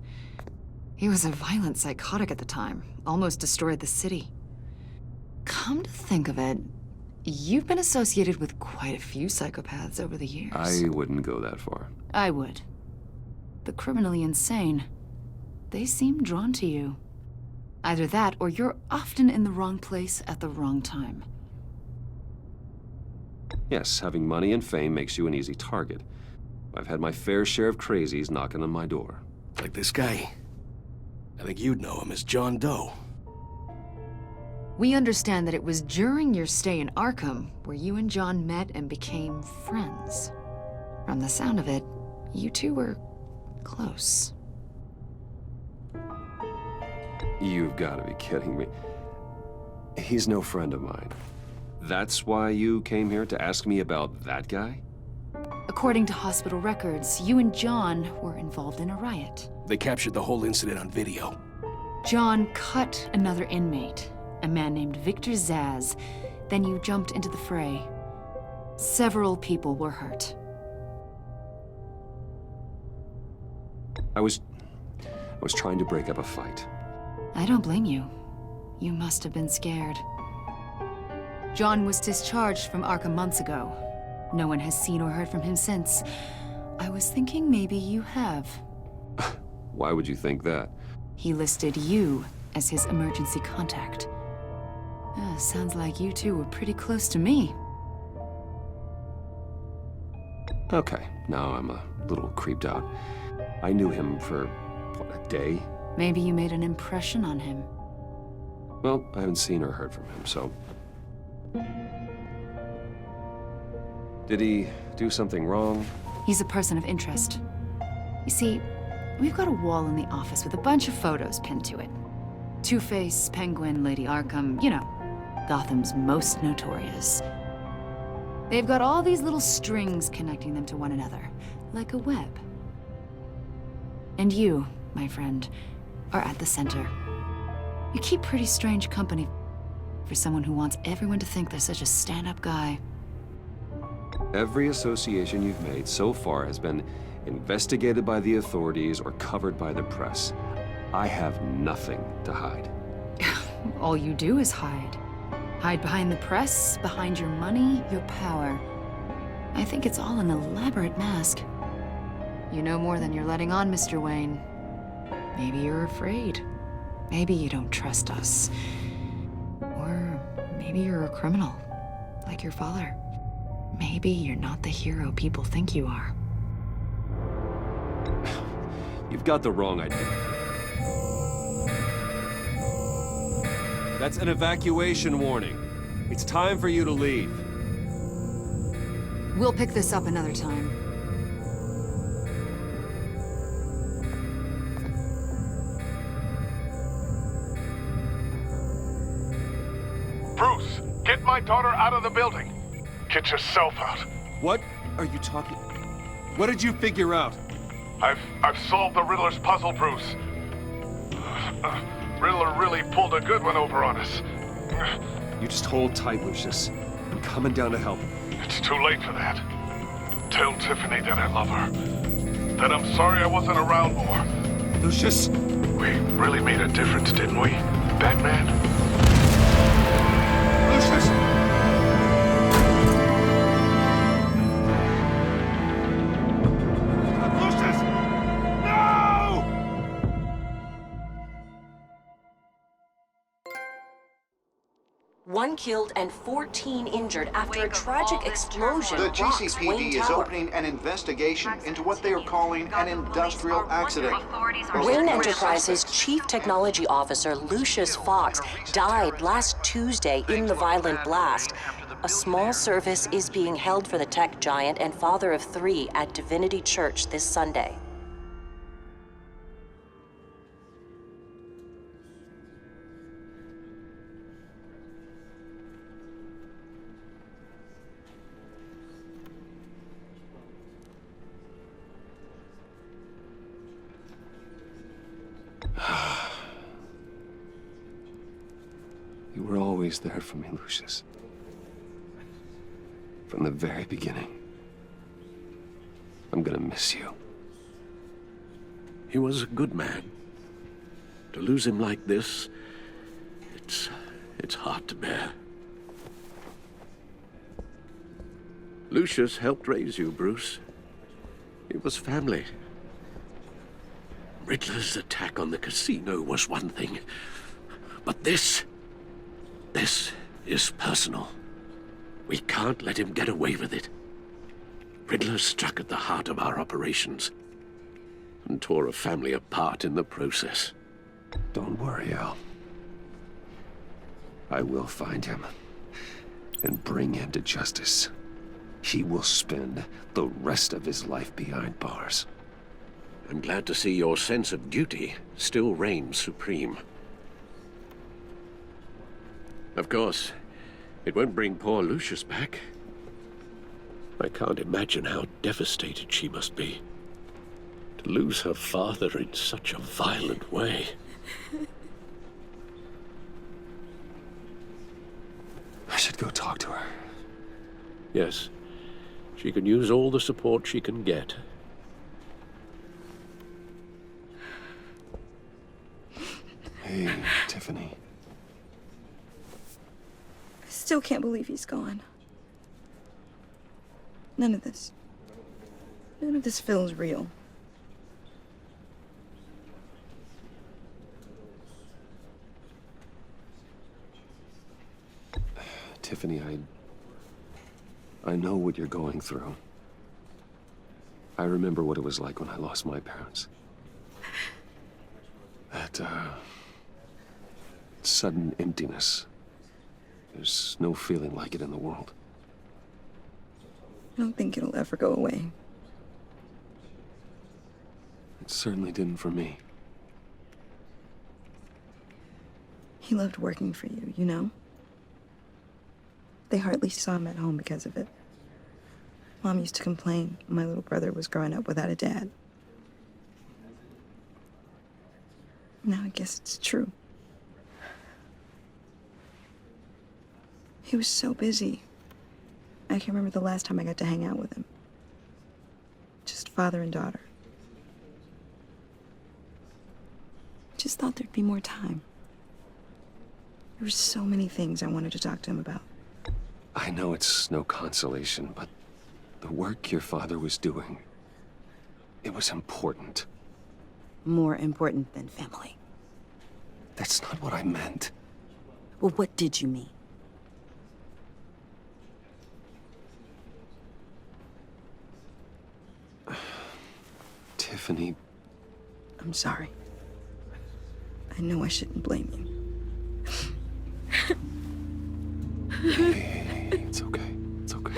Speaker 12: He was a violent psychotic at the time, almost destroyed the city. Come to think of it, you've been associated with quite a few psychopaths over the years.
Speaker 1: I wouldn't go that far.
Speaker 12: I would. The criminally insane. They seem drawn to you. Either that, or you're often in the wrong place at the wrong time.
Speaker 1: Yes, having money and fame makes you an easy target. I've had my fair share of crazies knocking on my door.
Speaker 17: Like this guy. I think you'd know him as John Doe.
Speaker 12: We understand that it was during your stay in Arkham where you and John met and became friends. From the sound of it, you two were close.
Speaker 1: You've got to be kidding me. He's no friend of mine. That's why you came here to ask me about that guy?
Speaker 12: According to hospital records, you and John were involved in a riot.
Speaker 17: They captured the whole incident on video.
Speaker 12: John cut another inmate, a man named Victor Zaz. Then you jumped into the fray. Several people were hurt.
Speaker 1: I was trying to break up a fight.
Speaker 12: I don't blame you. You must have been scared. John was discharged from Arkham months ago. No one has seen or heard from him since. I was thinking maybe you have.
Speaker 1: Why would you think that?
Speaker 12: He listed you as his emergency contact. Sounds like you two were pretty close to me.
Speaker 1: Okay, now I'm a little creeped out. I knew him for, what, a day?
Speaker 12: Maybe you made an impression on him.
Speaker 1: Well, I haven't seen or heard from him, so... Did he do something wrong?
Speaker 12: He's a person of interest. You see, we've got a wall in the office with a bunch of photos pinned to it. Two-Face, Penguin, Lady Arkham, you know, Gotham's most notorious. They've got all these little strings connecting them to one another, like a web. And you, my friend, are at the center. You keep pretty strange company for someone who wants everyone to think they're such a stand-up guy.
Speaker 1: Every association you've made so far has been investigated by the authorities or covered by the press. I have nothing to hide.
Speaker 12: All you do is hide. Hide behind the press, behind your money, your power. I think it's all an elaborate mask. You know more than you're letting on, Mr. Wayne. Maybe you're afraid. Maybe you don't trust us. Or maybe you're a criminal, like your father. Maybe you're not the hero people think you are.
Speaker 1: You've got the wrong idea. That's an evacuation warning. It's time for you to leave.
Speaker 12: We'll pick this up another time.
Speaker 15: Get my daughter out of the building. Get yourself out.
Speaker 3: What are you talking? What did you figure out?
Speaker 15: I've solved the Riddler's puzzle, Bruce. Riddler really pulled a good one over on us.
Speaker 1: You just hold tight, Lucius. I'm coming down to help.
Speaker 15: It's too late for that. Tell Tiffany that I love her. That I'm sorry I wasn't around more.
Speaker 1: Lucius!
Speaker 15: We really made a difference, didn't we, Batman?
Speaker 1: Lucius! Lucius! No!
Speaker 18: One killed and 14 injured after a tragic explosion.
Speaker 2: The
Speaker 18: rocks Wayne
Speaker 2: GCPD is
Speaker 18: Tower.
Speaker 2: opening an investigation into what they are calling an industrial accident.
Speaker 18: Wayne Enterprises' Chief Technology Officer Lucius Fox died last Tuesday in the violent blast. A small service is being held for the tech giant and father of 3 at Divinity Church this Sunday.
Speaker 1: You were always there for me, Lucius. From the very beginning. I'm gonna miss you.
Speaker 19: He was a good man. To lose him like this, it's hard to bear. Lucius helped raise you, Bruce. It was family. Riddler's attack on the casino was one thing, but this is personal. We can't let him get away with it. Riddler struck at the heart of our operations and tore a family apart in the process.
Speaker 1: Don't worry, Al. I will find him and bring him to justice. He will spend the rest of his life behind bars.
Speaker 19: I'm glad to see your sense of duty still reigns supreme. Of course, it won't bring poor Lucius back. I can't imagine how devastated she must be. To lose her father in such a violent way.
Speaker 1: I should go talk to her.
Speaker 19: Yes, she can use all the support she can get.
Speaker 1: Hey, Tiffany.
Speaker 6: I still can't believe he's gone. None of this feels real.
Speaker 1: Tiffany, I know what you're going through. I remember what it was like when I lost my parents. That, sudden emptiness. There's no feeling like it in the world.
Speaker 6: I don't think it'll ever go away.
Speaker 1: It certainly didn't for me.
Speaker 6: He loved working for you, you know? They hardly saw him at home because of it. Mom used to complain my little brother was growing up without a dad. Now I guess it's true. He was so busy. I can't remember the last time I got to hang out with him. Just father and daughter. Just thought there'd be more time. There were so many things I wanted to talk to him about.
Speaker 1: I know it's no consolation, but the work your father was doing, it was important.
Speaker 6: More important than family.
Speaker 1: That's not what I meant.
Speaker 6: Well, what did you mean?
Speaker 1: Tiffany.
Speaker 6: I'm sorry. I know I shouldn't blame you.
Speaker 1: Hey, it's okay. It's okay.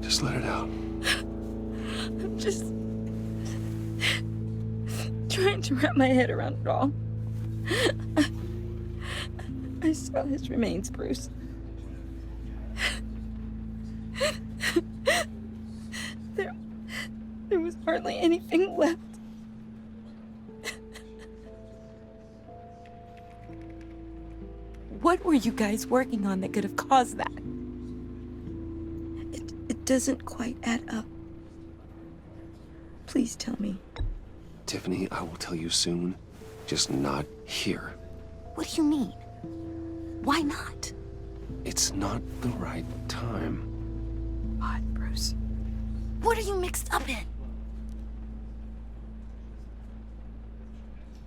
Speaker 1: Just let it out.
Speaker 6: I'm just trying to wrap my head around it all. I I saw his remains, Bruce. There was hardly anything left. What were you guys working on that could have caused that? It doesn't quite add up. Please tell me.
Speaker 1: Tiffany, I will tell you soon. Just not here.
Speaker 6: What do you mean? Why not?
Speaker 1: It's not the right time.
Speaker 6: What, Bruce? What are you mixed up in?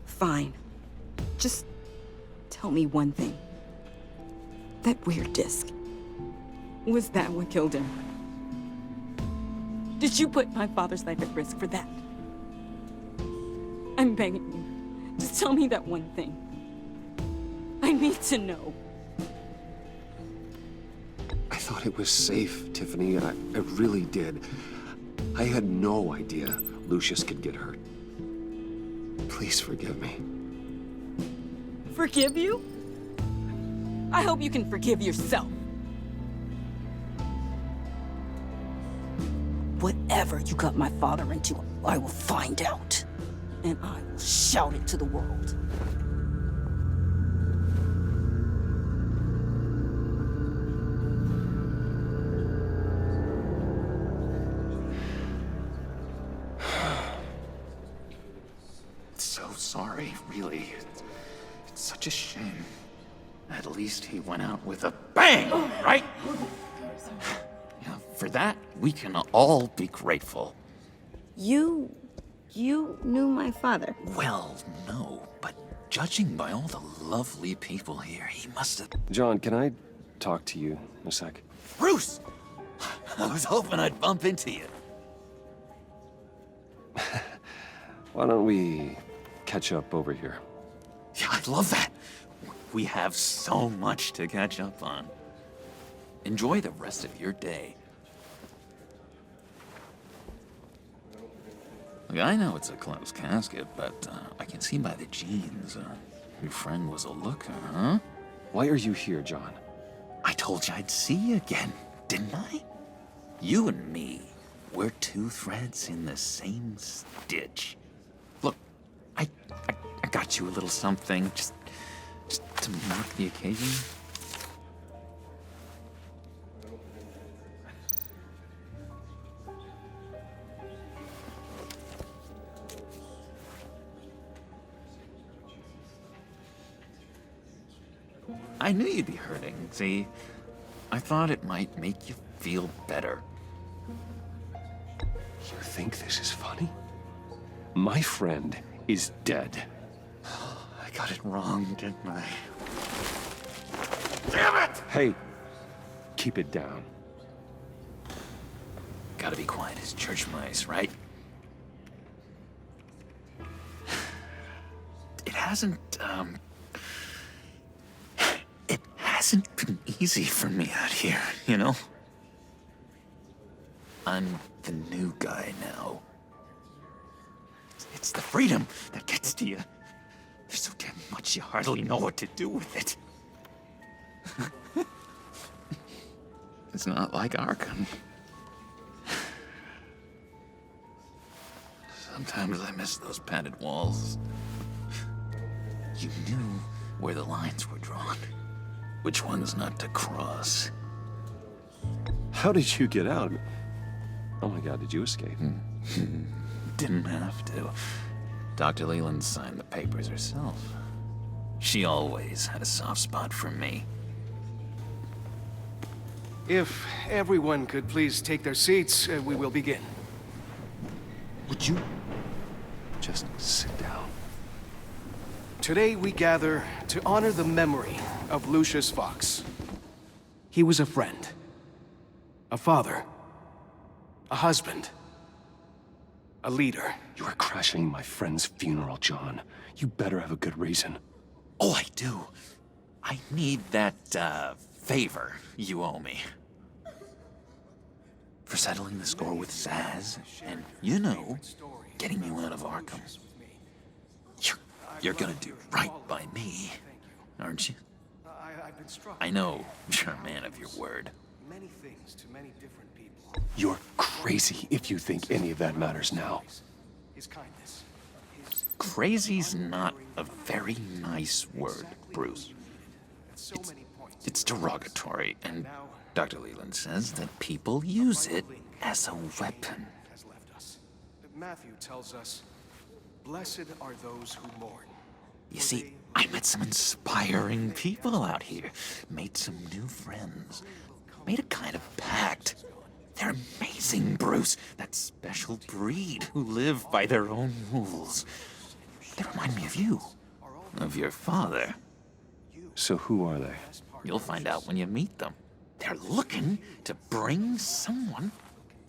Speaker 6: Fine. Just tell me one thing. That weird disc. Was that what killed him? Did you put my father's life at risk for that? I'm begging you. Just tell me that one thing. I need to know.
Speaker 1: I thought it was safe, Tiffany. I really did. I had no idea Lucius could get hurt. Please forgive me.
Speaker 6: Forgive you? I hope you can forgive yourself. Whatever you got my father into, I will find out. And I will shout it to the world.
Speaker 8: So sorry, really. It's such a shame. At least he went out with a bang, right? Yeah, for that, we can all be grateful.
Speaker 6: You knew my father?
Speaker 8: Well, no, but judging by all the lovely people here, he must have...
Speaker 1: John, can I talk to you a sec?
Speaker 8: Bruce! I was hoping I'd bump into you.
Speaker 1: Why don't we catch up over here?
Speaker 8: Yeah, I'd love that. We have so much to catch up on. Enjoy the rest of your day. Look, I know it's a closed casket, but I can see by the jeans, your friend was a looker, huh?
Speaker 1: Why are you here, John?
Speaker 8: I told you I'd see you again, didn't I? You and me, we're two threads in the same stitch. Look, I got you a little something, just to mark the occasion. I knew you'd be hurting, see? I thought it might make you feel better.
Speaker 1: You think this is funny? My friend is dead.
Speaker 8: I got it wrong, didn't I? Damn it!
Speaker 1: Hey, keep it down.
Speaker 8: Gotta be quiet as church mice, right? It hasn't been easy for me out here, you know? I'm the new guy now. It's the freedom that gets to you. There's so damn much you hardly know what to do with it. It's not like Arkham. Sometimes I miss those padded walls. You knew where the lines were drawn. Which ones not to cross.
Speaker 1: How did you get out? Oh my God, did you escape?
Speaker 8: Didn't have to. Dr. Leland signed the papers herself. She always had a soft spot for me.
Speaker 17: If everyone could please take their seats, we will begin.
Speaker 1: Would you just sit down?
Speaker 17: Today we gather to honor the memory of Lucius Fox. He was a friend, a father, a husband, a leader.
Speaker 1: You are crashing my friend's funeral, John. You better have a good reason.
Speaker 8: Oh, I do. I need that, favor you owe me. For settling the score with Zaz, and, you know, getting you out of Arkham. You're gonna do right by me, aren't you? I know you're a man of your word.
Speaker 17: Many things to many different people.
Speaker 1: You're crazy if you think any of that matters now.
Speaker 17: His kindness.
Speaker 8: Crazy's not a very nice word, Bruce. It's derogatory, and Dr. Leland says that people use it as a weapon.
Speaker 17: Matthew tells us, blessed are those who mourn.
Speaker 8: You see, I met some inspiring people out here, made some new friends, made a kind of pact. They're amazing, Bruce, that special breed who live by their own rules. They remind me of you, of your father.
Speaker 1: So who are they?
Speaker 8: You'll find out when you meet them. They're looking to bring someone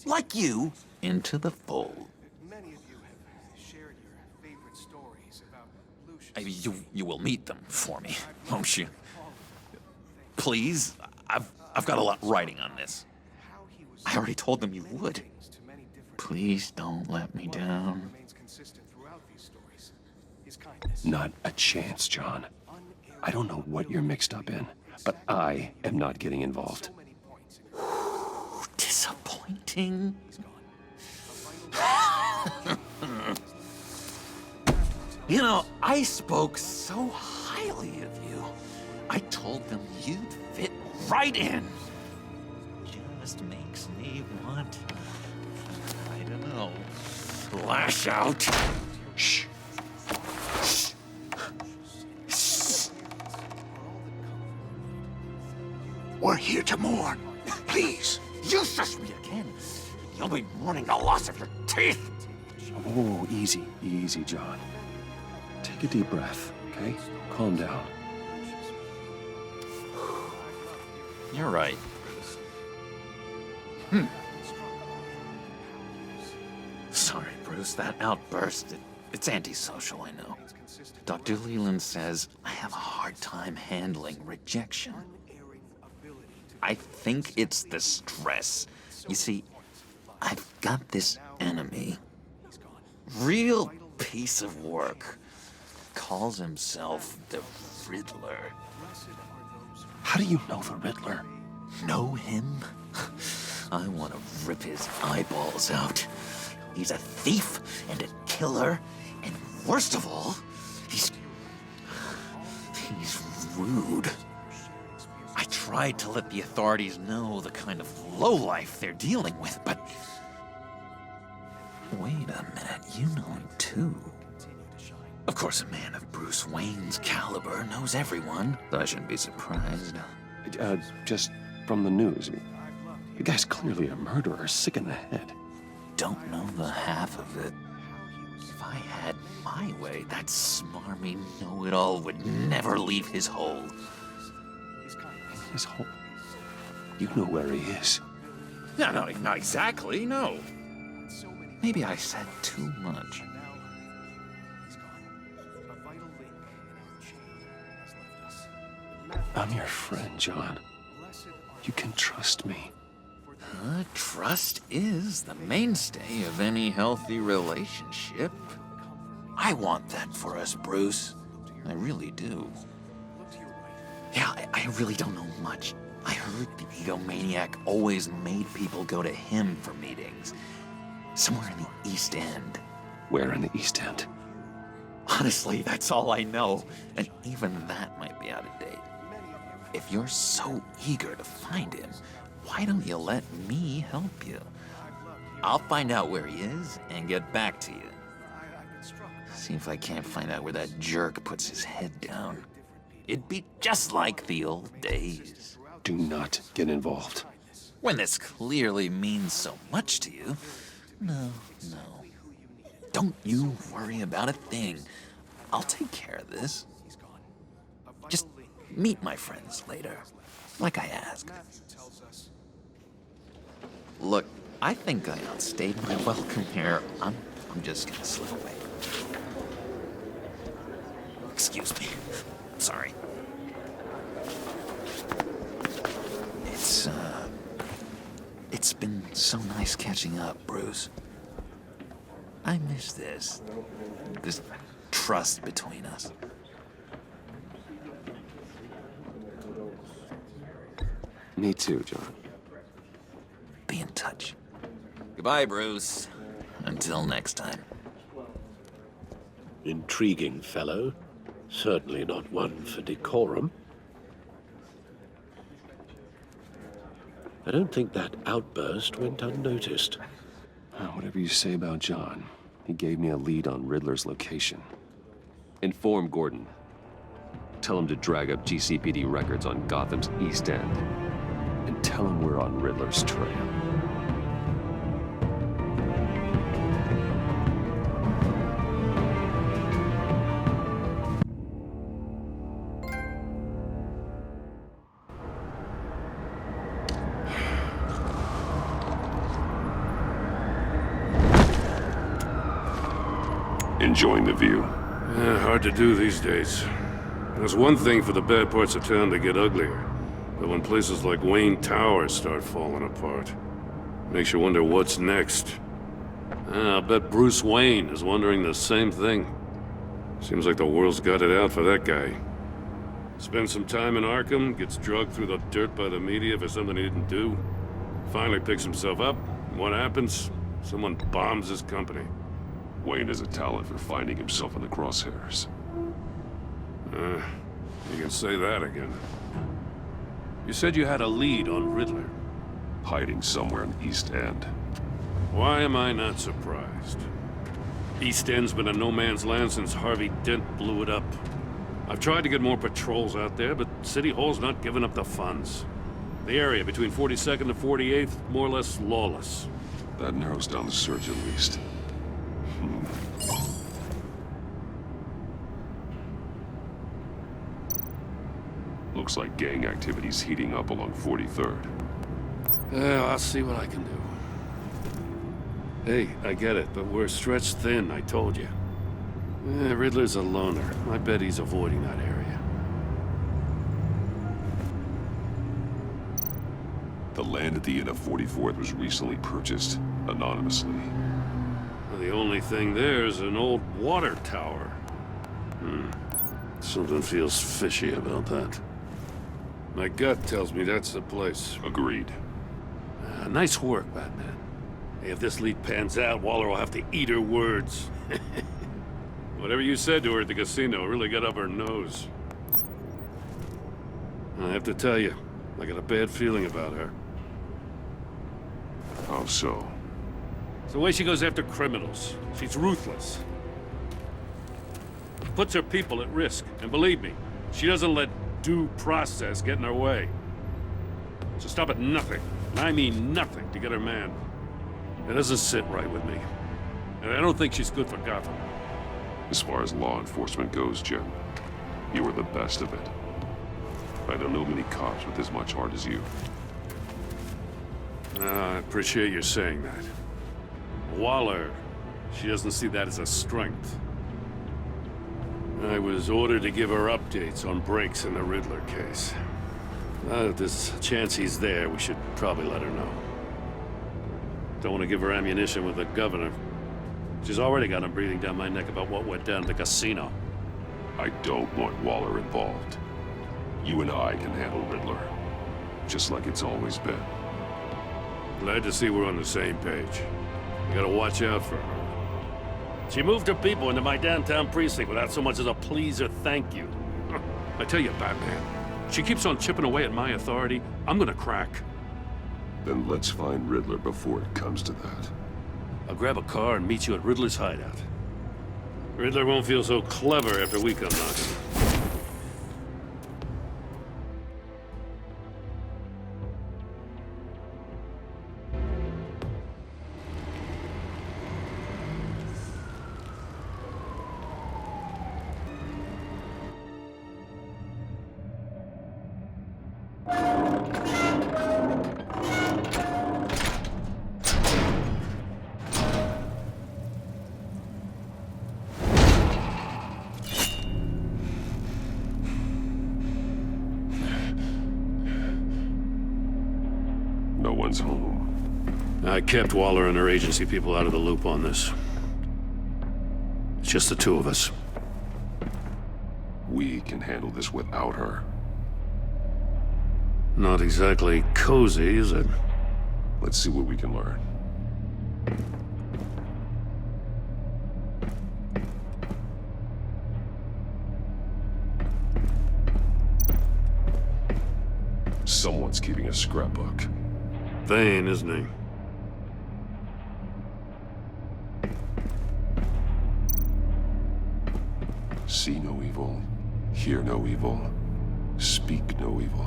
Speaker 8: like you into the fold.
Speaker 17: Many of you have shared your favorite stories about Lucius.
Speaker 8: You will meet them for me, won't you? Please, I've got a lot writing on this. I already told them you would. Please don't let me down.
Speaker 1: Not a chance, John. I don't know what you're mixed up in, but I am not getting involved.
Speaker 8: Disappointing. You know, I spoke so highly of you. I told them you'd fit right in. Just makes me want, I don't know, lash out. Shh.
Speaker 7: We're here to mourn. Please.
Speaker 8: You shush me again. You'll be mourning the loss of your teeth.
Speaker 1: Oh, easy, easy, John. Take a deep breath, okay? Calm down.
Speaker 8: You're right. Sorry, Bruce, that outburst, it's antisocial, I know. Dr. Leland says I have a hard time handling rejection. I think it's the stress. You see, I've got this enemy. Real piece of work. Calls himself the Riddler.
Speaker 1: How do you know the Riddler?
Speaker 8: Know him? I want to rip his eyeballs out. He's a thief and a killer, and worst of all, he's rude. I tried to let the authorities know the kind of lowlife they're dealing with, but... Wait a minute, you know him too. Of course, a man of Bruce Wayne's caliber knows everyone, so I shouldn't be surprised.
Speaker 1: Just from the news. The guy's clearly a murderer, sick in the head.
Speaker 8: Don't know the half of it. If I had my way, that smarmy know-it-all would never leave his hole.
Speaker 1: His hole? You know where he is.
Speaker 8: No, not exactly, no. Maybe I said too much.
Speaker 1: I'm your friend, John. You can trust me.
Speaker 8: Trust is the mainstay of any healthy relationship. I want that for us, Bruce. I really do. Yeah, I really don't know much. I heard the egomaniac always made people go to him for meetings. Somewhere in the East End.
Speaker 1: Where in the East End?
Speaker 8: Honestly, that's all I know. And even that might be out of date. If you're so eager to find him, why don't you let me help you? I'll find out where he is and get back to you. See if I can't find out where that jerk puts his head down. It'd be just like the old days.
Speaker 1: Do not get involved.
Speaker 8: When this clearly means so much to you. No. Don't you worry about a thing. I'll take care of this. Just meet my friends later, like I asked. Look, I think I outstayed my welcome here. I'm just gonna slip away. Excuse me. Sorry. It's been so nice catching up, Bruce. I miss this trust between us.
Speaker 1: Me too, John.
Speaker 8: Be in touch. Goodbye, Bruce. Until next time.
Speaker 19: Intriguing fellow. Certainly not one for decorum. I don't think that outburst went unnoticed.
Speaker 1: Whatever you say about John, he gave me a lead on Riddler's location. Inform Gordon. Tell him to drag up GCPD records on Gotham's East End. And tell him we're on Riddler's trail.
Speaker 9: Enjoying the view?
Speaker 10: Yeah, hard to do these days. There's one thing for the bad parts of town to get uglier, but when places like Wayne Tower start falling apart, makes you wonder what's next. I'll bet Bruce Wayne is wondering the same thing. Seems like the world's got it out for that guy. Spends some time in Arkham, gets drugged through the dirt by the media for something he didn't do. Finally picks himself up. What happens? Someone bombs his company.
Speaker 9: Wayne has a talent for finding himself in the crosshairs.
Speaker 10: You can say that again. You said you had a lead on Riddler.
Speaker 9: Hiding somewhere in East End.
Speaker 10: Why am I not surprised? East End's been a no-man's land since Harvey Dent blew it up. I've tried to get more patrols out there, but City Hall's not giving up the funds. The area between 42nd and 48th, more or less lawless.
Speaker 9: That narrows down the search at least. Looks like gang activity's heating up along 43rd.
Speaker 10: Yeah, I'll see what I can do. Hey, I get it, but we're stretched thin, I told you. Riddler's a loner. I bet he's avoiding that area.
Speaker 9: The land at the end of 44th was recently purchased, anonymously.
Speaker 10: Well, the only thing there is an old water tower. Something feels fishy about that. My gut tells me that's the place.
Speaker 9: Agreed.
Speaker 10: Nice work, Batman. Hey, if this lead pans out, Waller will have to eat her words. Whatever you said to her at the casino really got up her nose. I have to tell you, I got a bad feeling about her.
Speaker 9: How so?
Speaker 10: It's the way she goes after criminals. She's ruthless. Puts her people at risk. And believe me, she doesn't let due process get in her way. She'll stop at nothing, and I mean nothing, to get her man. It doesn't sit right with me. And I don't think she's good for Gotham.
Speaker 9: As far as law enforcement goes, Jim, you were the best of it. I don't know many cops with as much heart as you.
Speaker 10: I appreciate you saying that. Waller, she doesn't see that as a strength. I was ordered to give her updates on breaks in the Riddler case. If there's a chance he's there, we should probably let her know. Don't want to give her ammunition with the governor. She's already got him breathing down my neck about what went down at the casino.
Speaker 9: I don't want Waller involved. You and I can handle Riddler, just like it's always been.
Speaker 10: Glad to see we're on the same page. You gotta watch out for her. She moved her people into my downtown precinct without so much as a please or thank you. I tell you, Batman, she keeps on chipping away at my authority. I'm gonna crack.
Speaker 9: Then let's find Riddler before it comes to that.
Speaker 10: I'll grab a car and meet you at Riddler's hideout. Riddler won't feel so clever after we come knocking.
Speaker 9: No one's home.
Speaker 10: I kept Waller and her agency people out of the loop on this. It's just the two of us.
Speaker 9: We can handle this without her.
Speaker 10: Not exactly cozy, is it?
Speaker 9: Let's see what we can learn. Someone's keeping a scrapbook.
Speaker 10: Vain, isn't he?
Speaker 9: See no evil, hear no evil, speak no evil.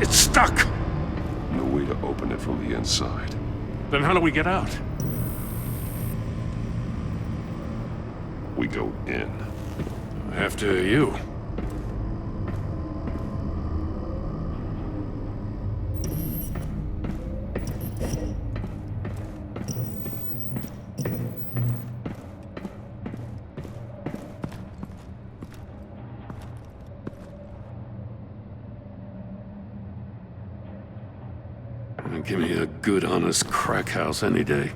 Speaker 10: It's stuck!
Speaker 9: No way to open it from the inside.
Speaker 10: Then how do we get out?
Speaker 9: We go in.
Speaker 10: After you. Give me a good, honest crack house any day.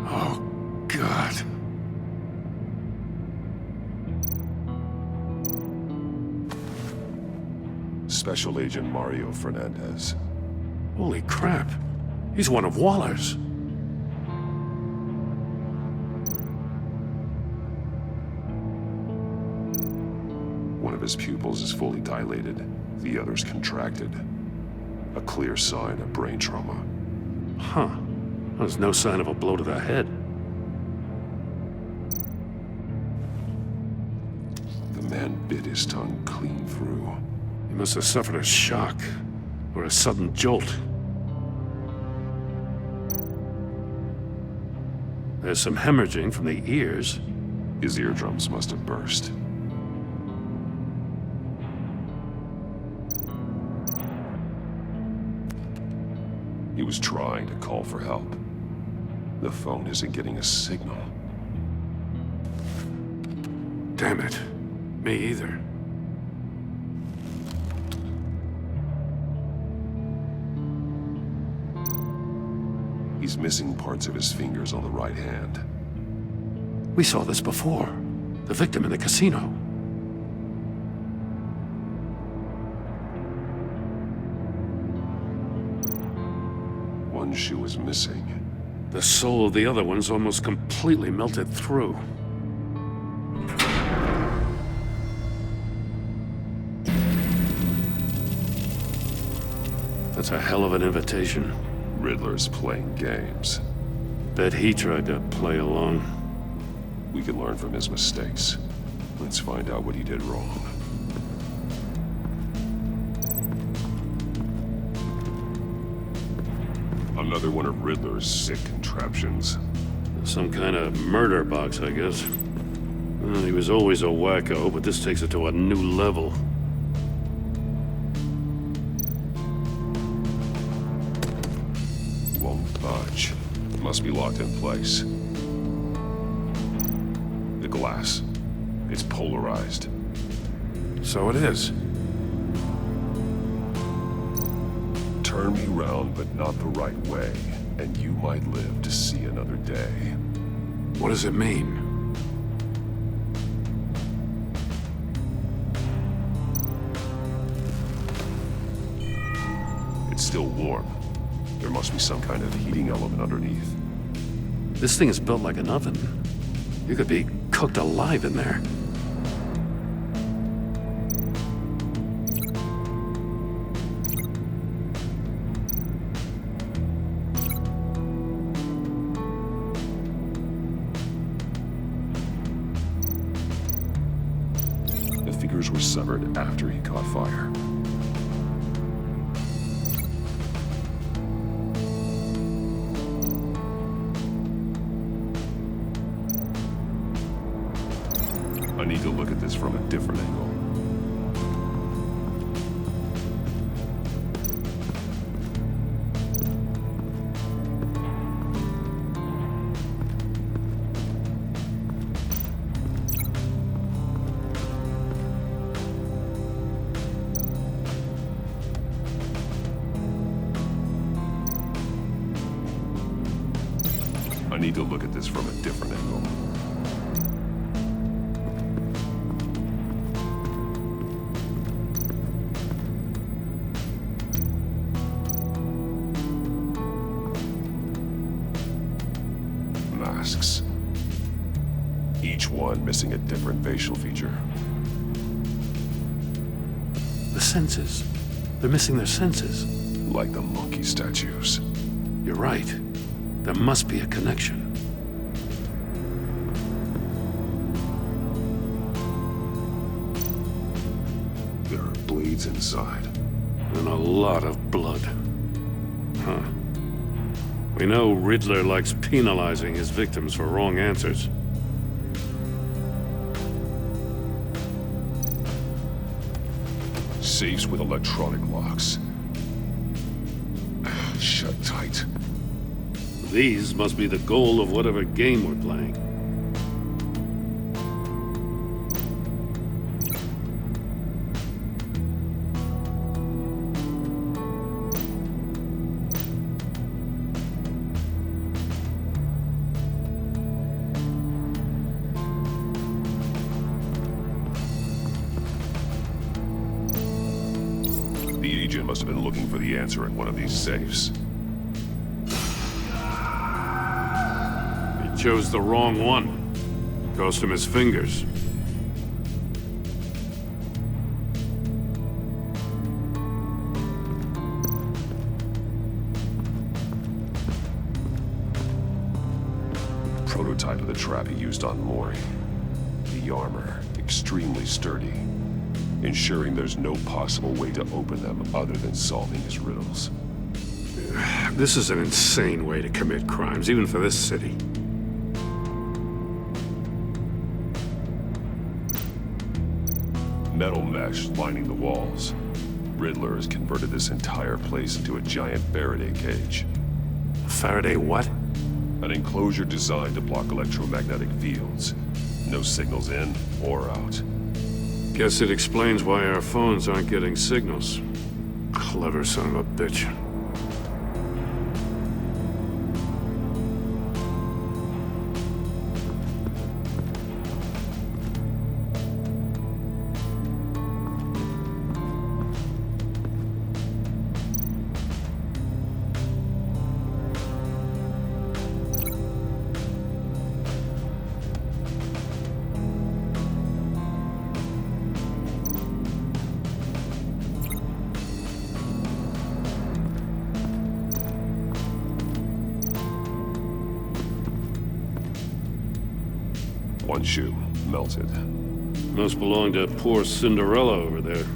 Speaker 10: Oh, God.
Speaker 9: Special Agent Mario Fernandez.
Speaker 10: Holy crap. He's one of Waller's.
Speaker 9: One of his pupils is fully dilated, the other's contracted. A clear sign of brain trauma.
Speaker 10: Huh. There's no sign of a blow to the head.
Speaker 9: The man bit his tongue clean through.
Speaker 10: He must have suffered a shock, or a sudden jolt. There's some hemorrhaging from the ears.
Speaker 9: His eardrums must have burst. He was trying to call for help. The phone isn't getting a signal.
Speaker 10: Damn it. Me either.
Speaker 9: He's missing parts of his fingers on the right hand.
Speaker 10: We saw this before. The victim in the casino.
Speaker 9: One shoe is missing.
Speaker 10: The sole of the other one's almost completely melted through. That's a hell of an invitation.
Speaker 9: Riddler's playing games.
Speaker 10: Bet he tried to play along.
Speaker 9: We can learn from his mistakes. Let's find out what he did wrong. Another one of Riddler's sick contraptions.
Speaker 10: Some kind of murder box, I guess. Well, he was always a wacko, but this takes it to a new level.
Speaker 9: Won't budge. Must be locked in place. The glass. It's polarized.
Speaker 10: So it is.
Speaker 9: Turn me round, but not the right way, and you might live to see another day.
Speaker 10: What does it mean?
Speaker 9: It's still warm. There must be some kind of heating element underneath.
Speaker 10: This thing is built like an oven. You could be cooked alive in there.
Speaker 9: were severed after he caught fire. I need to look at this from a different angle. I need to look at this from a different angle. Masks. Each one missing a different facial feature.
Speaker 10: The senses. They're missing their senses.
Speaker 9: Like the monkey statues.
Speaker 10: You're right. There must be a connection.
Speaker 9: There are bleeds inside.
Speaker 10: And a lot of blood. Huh. We know Riddler likes penalizing his victims for wrong answers.
Speaker 9: Safes with electronic locks. Shut tight.
Speaker 10: These must be the goal of whatever game we're playing.
Speaker 9: The agent must have been looking for the answer in one of these safes.
Speaker 10: Chose the wrong one. Cost him his fingers.
Speaker 9: Prototype of the trap he used on Mori. The armor, extremely sturdy, ensuring there's no possible way to open them other than solving his riddles.
Speaker 10: This is an insane way to commit crimes, even for this city.
Speaker 9: Metal mesh lining the walls. Riddler has converted this entire place into a giant Faraday cage.
Speaker 10: Faraday what?
Speaker 9: An enclosure designed to block electromagnetic fields. No signals in or out.
Speaker 10: Guess it explains why our phones aren't getting signals. Clever son of a bitch.
Speaker 9: One shoe, melted.
Speaker 10: Must belong to poor Cinderella over there.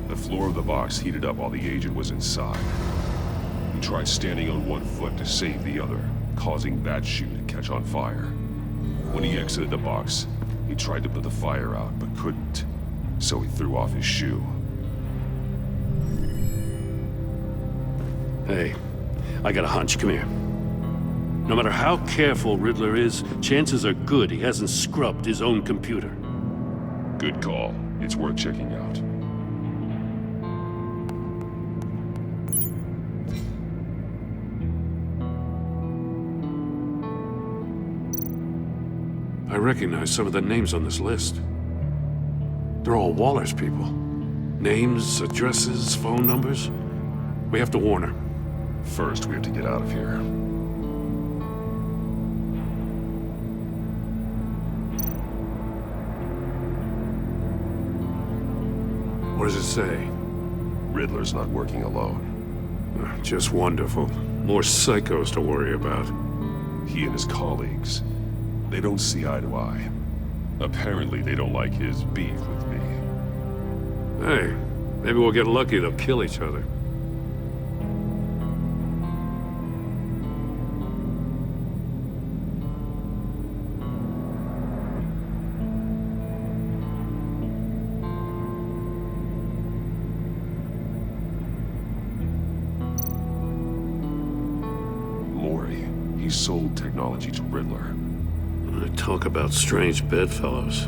Speaker 9: The floor of the box heated up while the agent was inside. He tried standing on one foot to save the other, causing that shoe to catch on fire. When he exited the box, he tried to put the fire out, but couldn't, so he threw off his shoe.
Speaker 10: Hey, I got a hunch. Come here. No matter how careful Riddler is, chances are good he hasn't scrubbed his own computer.
Speaker 9: Good call. It's worth checking out.
Speaker 10: I recognize some of the names on this list. They're all Waller's people. Names, addresses, phone numbers. We have to warn her.
Speaker 9: First, we have to get out of here.
Speaker 7: What does it say?
Speaker 9: Riddler's not working alone.
Speaker 7: Just wonderful. More psychos to worry about.
Speaker 9: He and his colleagues, they don't see eye to eye. Apparently, they don't like his beef with me.
Speaker 7: Hey, maybe we'll get lucky. They'll kill each other.
Speaker 9: He sold technology to Riddler.
Speaker 10: Talk about strange bedfellows.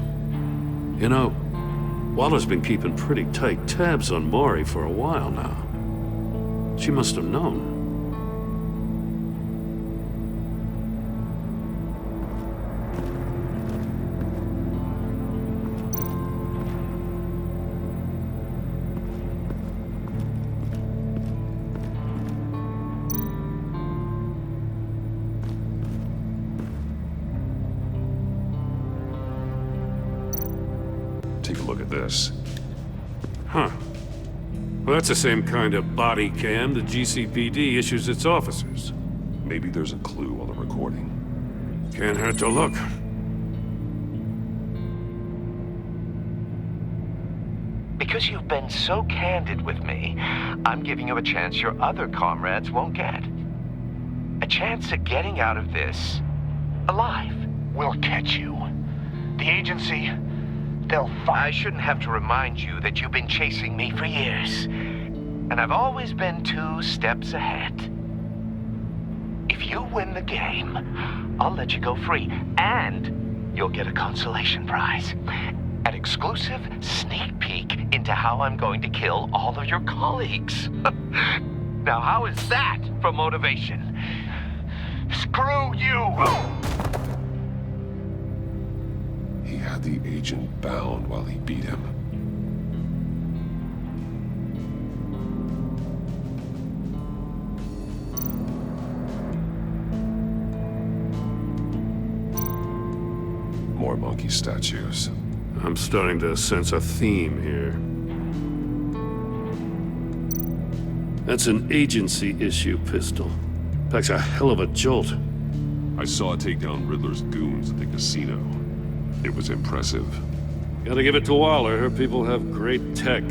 Speaker 10: You know, Waller's been keeping pretty tight tabs on Maury for a while now. She must have known.
Speaker 9: Take a look at this.
Speaker 10: Huh. Well, that's the same kind of body cam the GCPD issues its officers.
Speaker 9: Maybe there's a clue on the recording.
Speaker 10: Can't hurt to look.
Speaker 5: Because you've been so candid with me, I'm giving you a chance your other comrades won't get. A chance at getting out of this alive.
Speaker 2: We'll catch you. The agency, they'll
Speaker 5: I shouldn't have to remind you that you've been chasing me for years. And I've always been 2 steps ahead. If you win the game, I'll let you go free. And you'll get a consolation prize. An exclusive sneak peek into how I'm going to kill all of your colleagues. Now, how is that for motivation? Screw you!
Speaker 9: He had the agent bound while he beat him. More monkey statues.
Speaker 10: I'm starting to sense a theme here. That's an agency-issue pistol. Packs a hell of a jolt.
Speaker 9: I saw it take down Riddler's goons at the casino. It was impressive.
Speaker 10: Gotta give it to Waller. Her people have great tech.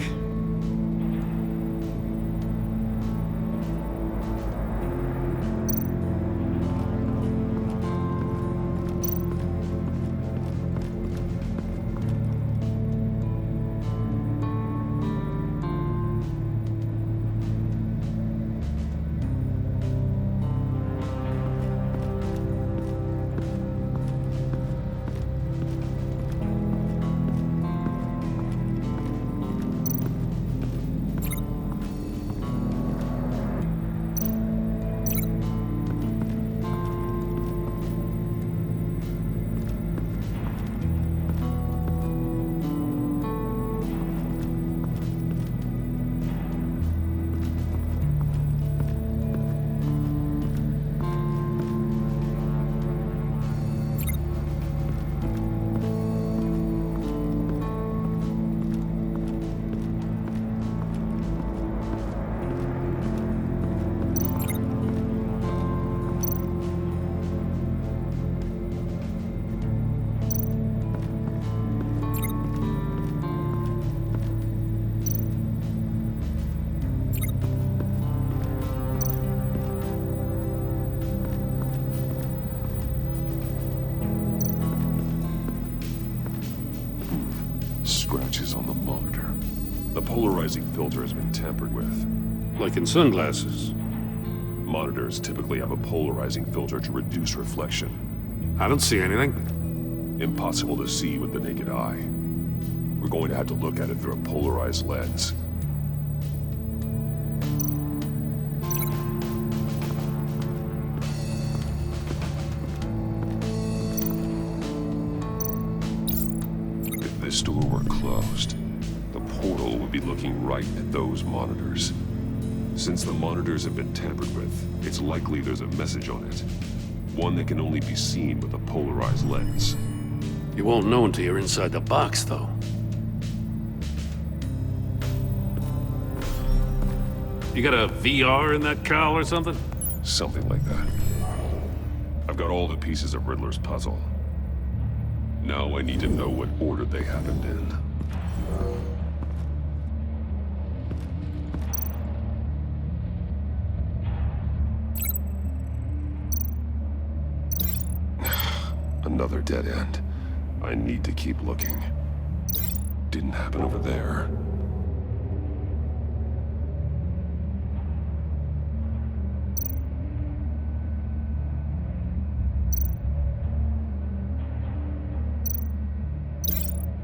Speaker 9: Scratches on the monitor. The polarizing filter has been tampered with.
Speaker 10: Like in sunglasses.
Speaker 9: Monitors typically have a polarizing filter to reduce reflection.
Speaker 10: I don't see anything.
Speaker 9: Impossible to see with the naked eye. We're going to have to look at it through a polarized lens. If this door were closed, the portal would be looking right at those monitors. Since the monitors have been tampered with, it's likely there's a message on it. One that can only be seen with a polarized lens.
Speaker 10: You won't know until you're inside the box, though. You got a VR in that cowl or something?
Speaker 9: Something like that. I've got all the pieces of Riddler's puzzle. Now I need to know what order they happened in. Another dead end. I need to keep looking. Didn't happen over there.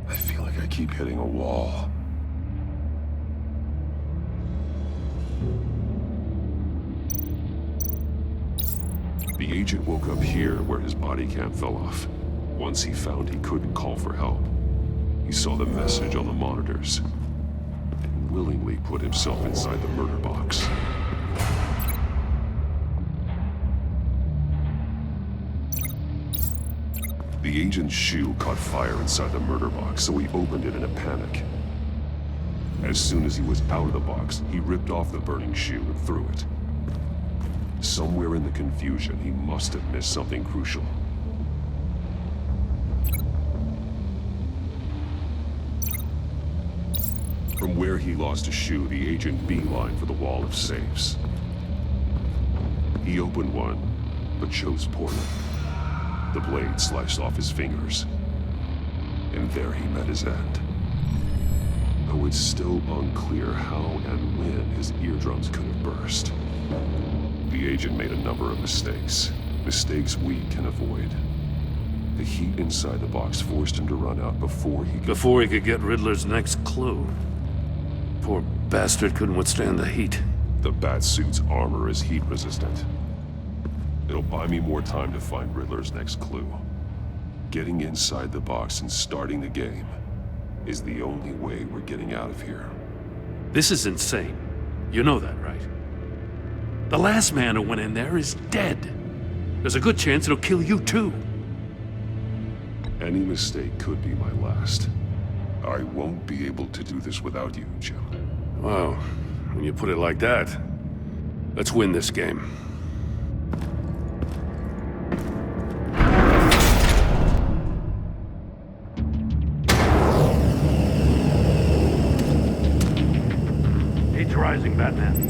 Speaker 9: I feel like I keep hitting a wall. The agent woke up here where his body cam fell off. Once he found he couldn't call for help, he saw the message on the monitors and willingly put himself inside the murder box. The agent's shoe caught fire inside the murder box, so he opened it in a panic. As soon as he was out of the box, he ripped off the burning shoe and threw it. Somewhere in the confusion, he must have missed something crucial. From where he lost a shoe, the agent beelined for the wall of safes. He opened one, but chose poorly. The blade sliced off his fingers, and there he met his end. Though it's still unclear how and when his eardrums could have burst. The agent made a number of mistakes. Mistakes we can avoid. The heat inside the box forced him to run out before he could get Riddler's next clue. Poor bastard couldn't withstand the heat. The Batsuit's armor is heat resistant. It'll buy me more time to find Riddler's next clue. Getting inside the box and starting the game is the only way we're getting out of here.
Speaker 10: This is insane. You know that, right? The last man who went in there is dead. There's a good chance it'll kill you too.
Speaker 9: Any mistake could be my last. I won't be able to do this without you, Jim.
Speaker 10: Wow, when you put it like that, let's win this game. Heat's rising, Batman.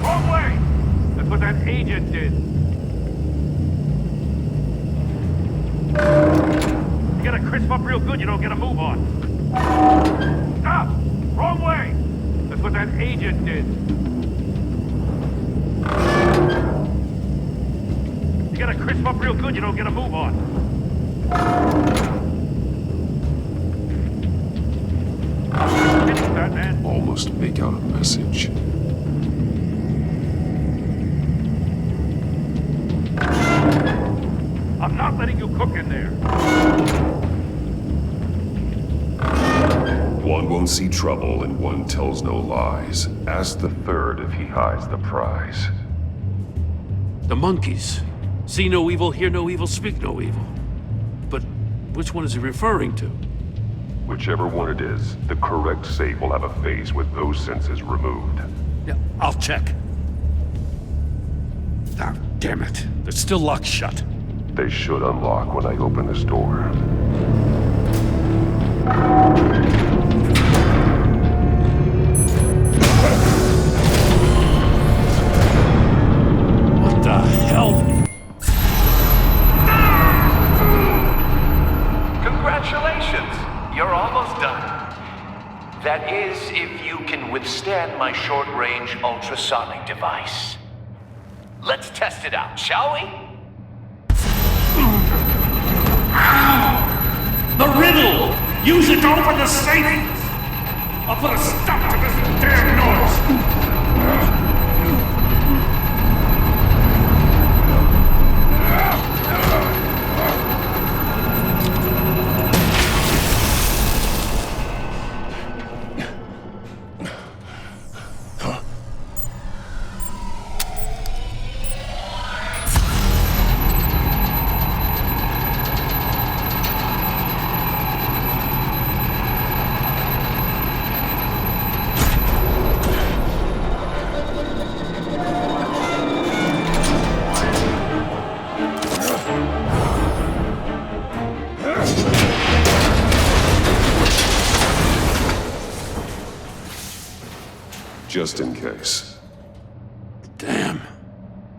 Speaker 10: Wrong way! That's what that agent did. You gotta crisp up real good, you don't get a move on. Stop! Wrong way! That's what that agent did. You gotta crisp up real good, you don't get a move on. Batman.
Speaker 9: Almost make out a message.
Speaker 10: I'm not letting you cook in there.
Speaker 9: One won't see trouble and one tells no lies. Ask the third if he hides the prize.
Speaker 10: The monkeys. See no evil, hear no evil, speak no evil. But which one is he referring to?
Speaker 9: Whichever one it is, the correct save will have a phase with those senses removed.
Speaker 10: Yeah, I'll check. Ah, damn it. They're still locked shut.
Speaker 9: They should unlock when I open this door.
Speaker 10: What the hell?
Speaker 5: Congratulations! You're almost done. That is, if you can withstand my short-range ultrasonic device. Let's test it out, shall we?
Speaker 10: The riddle! Use it to open the safe! I'll put a stop to this damn noise!
Speaker 9: Just in case.
Speaker 10: Damn.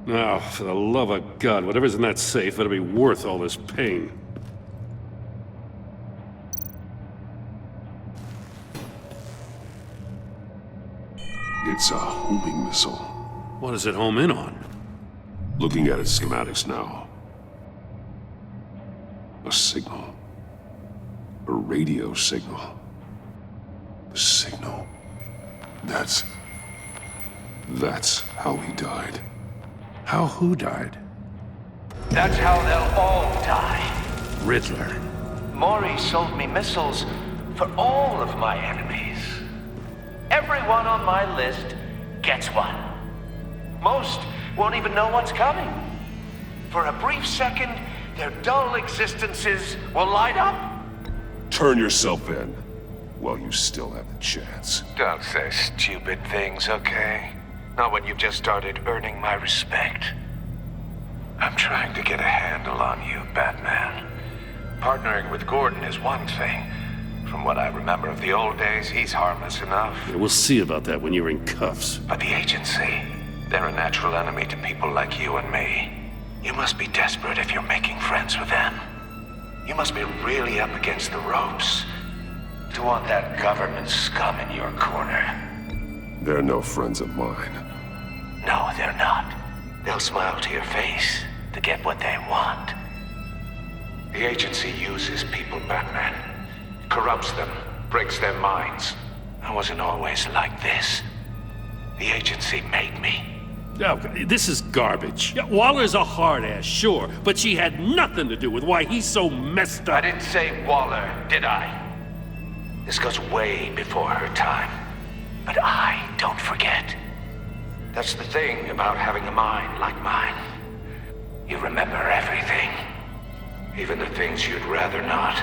Speaker 10: Now, for the love of God, whatever's in that safe better be worth all this pain.
Speaker 9: It's a homing missile.
Speaker 10: What does it home in on?
Speaker 9: Looking at its schematics now. A signal. A radio signal. A signal. That's how he died.
Speaker 10: How who died?
Speaker 5: That's how they'll all die.
Speaker 10: Riddler.
Speaker 5: Maury sold me missiles for all of my enemies. Everyone on my list gets one. Most won't even know what's coming. For a brief second, their dull existences will light up.
Speaker 9: Turn yourself in while you still have the chance.
Speaker 5: Don't say stupid things, okay? Not when you've just started earning my respect. I'm trying to get a handle on you, Batman. Partnering with Gordon is one thing. From what I remember of the old days, he's harmless enough.
Speaker 10: Yeah, we'll see about that when you're in cuffs.
Speaker 5: But the agency, they're a natural enemy to people like you and me. You must be desperate if you're making friends with them. You must be really up against the ropes to want that government scum in your corner.
Speaker 9: They're no friends of mine.
Speaker 5: No, they're not. They'll smile to your face to get what they want. The agency uses people, Batman. Corrupts them, breaks their minds. I wasn't always like this. The agency made me.
Speaker 10: Oh, this is garbage. Yeah, Waller's a hard ass, sure, but she had nothing to do with why he's so messed up.
Speaker 5: I didn't say Waller, did I? This goes way before her time. But I don't forget. That's the thing about having a mind like mine. You remember everything. Even the things you'd rather not.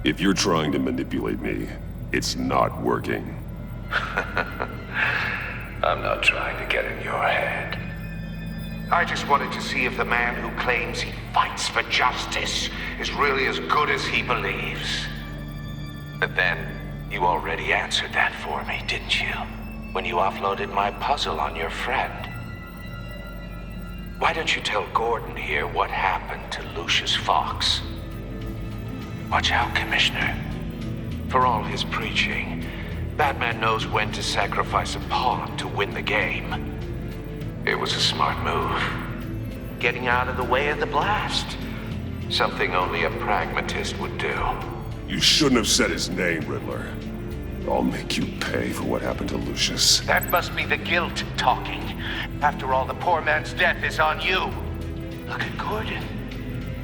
Speaker 9: If you're trying to manipulate me, it's not working.
Speaker 5: I'm not trying to get in your head. I just wanted to see if the man who claims he fights for justice is really as good as he believes. But then, you already answered that for me, didn't you? When you offloaded my puzzle on your friend. Why don't you tell Gordon here what happened to Lucius Fox? Watch out, Commissioner. For all his preaching, Batman knows when to sacrifice a pawn to win the game. It was a smart move. Getting out of the way of the blast. Something only a pragmatist would do.
Speaker 9: You shouldn't have said his name, Riddler. I'll make you pay for what happened to Lucius.
Speaker 5: That must be the guilt talking. After all, the poor man's death is on you. Look at Gordon.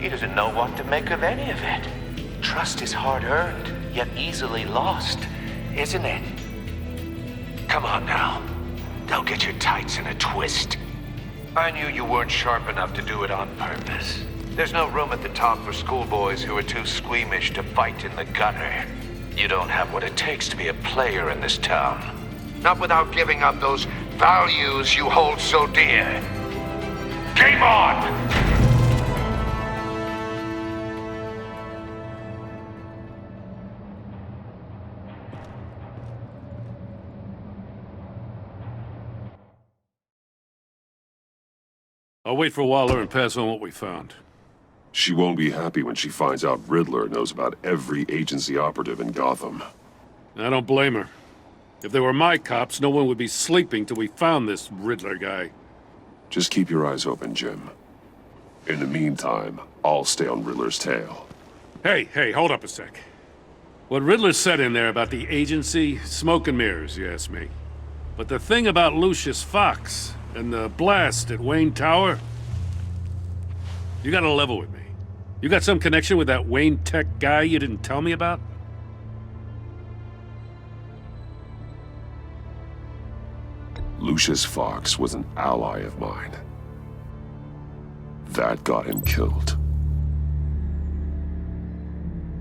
Speaker 5: He doesn't know what to make of any of it. Trust is hard-earned, yet easily lost, isn't it? Come on now. Don't get your tights in a twist. I knew you weren't sharp enough to do it on purpose. There's no room at the top for schoolboys who are too squeamish to fight in the gutter. You don't have what it takes to be a player in this town. Not without giving up those values you hold so dear. Game on!
Speaker 10: I'll wait for Waller and pass on what we found.
Speaker 9: She won't be happy when she finds out Riddler knows about every agency operative in Gotham.
Speaker 10: I don't blame her. If they were my cops, no one would be sleeping till we found this Riddler guy.
Speaker 9: Just keep your eyes open, Jim. In the meantime, I'll stay on Riddler's tail.
Speaker 10: Hey, hold up a sec. What Riddler said in there about the agency, smoke and mirrors, you ask me. But the thing about Lucius Fox and the blast at Wayne Tower, you gotta level with me. You got some connection with that Wayne Tech guy you didn't tell me about?
Speaker 9: Lucius Fox was an ally of mine. That got him killed.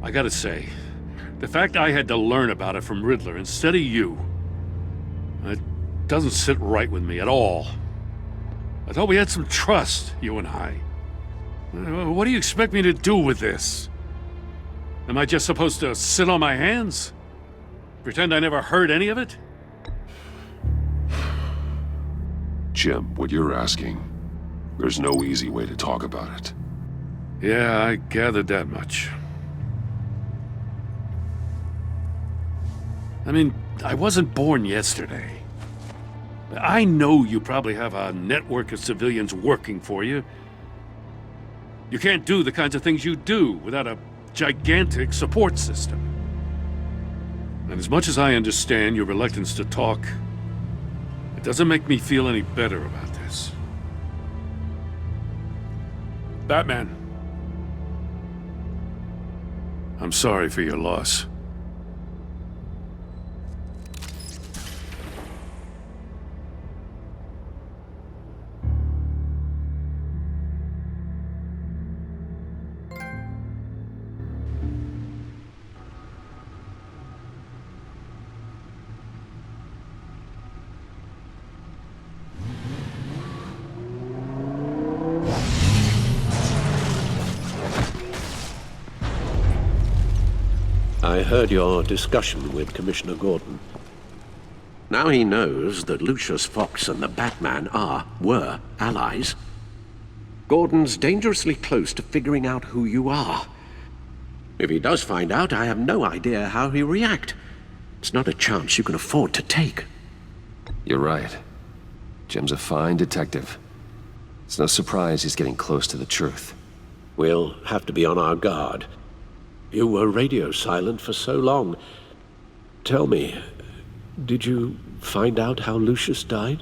Speaker 10: I gotta say, the fact I had to learn about it from Riddler instead of you, it doesn't sit right with me at all. I thought we had some trust, you and I. What do you expect me to do with this? Am I just supposed to sit on my hands? Pretend I never heard any of it?
Speaker 9: Jim, what you're asking, there's no easy way to talk about it.
Speaker 10: Yeah, I gathered that much. I mean, I wasn't born yesterday. I know you probably have a network of civilians working for you. You can't do the kinds of things you do without a gigantic support system. And as much as I understand your reluctance to talk, it doesn't make me feel any better about this. Batman, I'm sorry for your loss.
Speaker 19: I heard your discussion with Commissioner Gordon. Now he knows that Lucius Fox and the Batman were allies. Gordon's dangerously close to figuring out who you are. If he does find out, I have no idea how he'll react. It's not a chance you can afford to take.
Speaker 1: You're right. Jim's a fine detective. It's no surprise he's getting close to the truth.
Speaker 19: We'll have to be on our guard. You were radio silent for so long. Tell me, did you find out how Lucius died?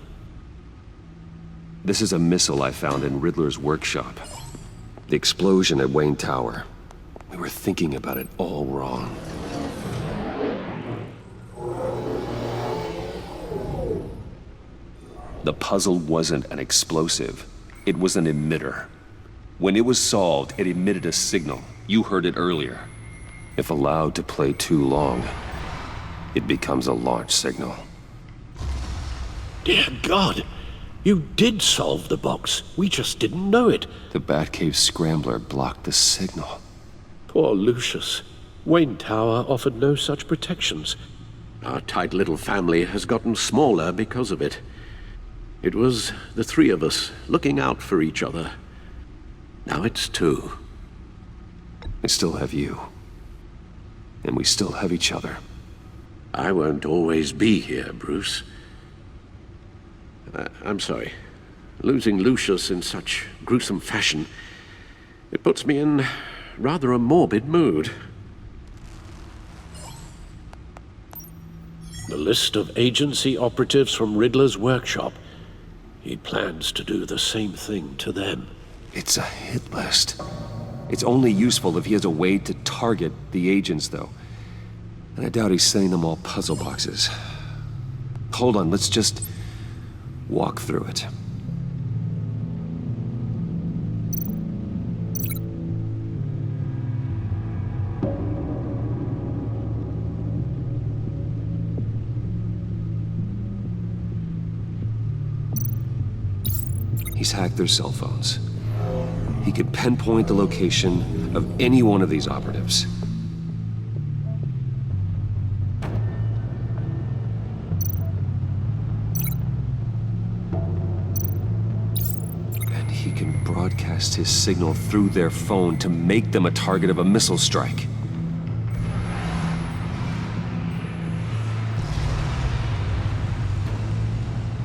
Speaker 1: This is a missile I found in Riddler's workshop. The explosion at Wayne Tower. We were thinking about it all wrong. The puzzle wasn't an explosive. It was an emitter. When it was solved, it emitted a signal. You heard it earlier. If allowed to play too long, it becomes a launch signal.
Speaker 19: Dear God! You did solve the box. We just didn't know it.
Speaker 1: The Batcave scrambler blocked the signal.
Speaker 19: Poor Lucius. Wayne Tower offered no such protections. Our tight little family has gotten smaller because of it. It was the three of us looking out for each other. Now it's two.
Speaker 1: I still have you. And we still have each other.
Speaker 19: I won't always be here, Bruce. I'm sorry. Losing Lucius in such gruesome fashion, it puts me in rather a morbid mood. The list of agency operatives from Riddler's workshop. He plans to do the same thing to them.
Speaker 1: It's a hit list. It's only useful if he has a way to target the agents, though. And I doubt he's sending them all puzzle boxes. Hold on, let's just walk through it. He's hacked their cell phones. He could pinpoint the location of any one of these operatives. And he can broadcast his signal through their phone to make them a target of a missile strike.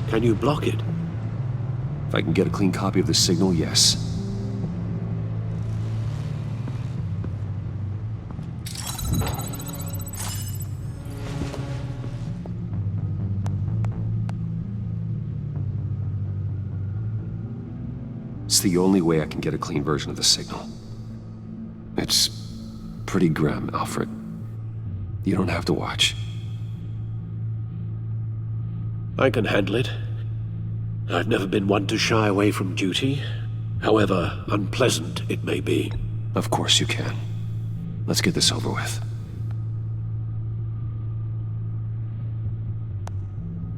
Speaker 19: Can you block it?
Speaker 1: If I can get a clean copy of the signal, yes. It's the only way I can get a clean version of the signal. It's pretty grim, Alfred. You don't have to watch.
Speaker 19: I can handle it. I've never been one to shy away from duty, however unpleasant it may be.
Speaker 1: Of course you can. Let's get this over with.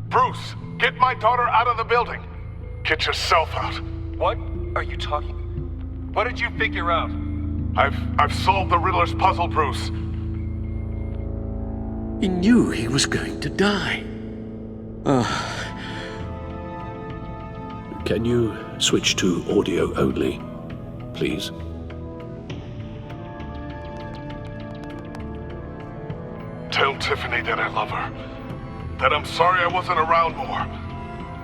Speaker 15: Bruce, get my daughter out of the building. Get yourself out.
Speaker 20: What are you talking? What did you figure out?
Speaker 15: I've solved the Riddler's puzzle, Bruce.
Speaker 19: He knew he was going to die. Can you switch to audio only, please?
Speaker 15: Tell Tiffany that I love her. That I'm sorry I wasn't around more.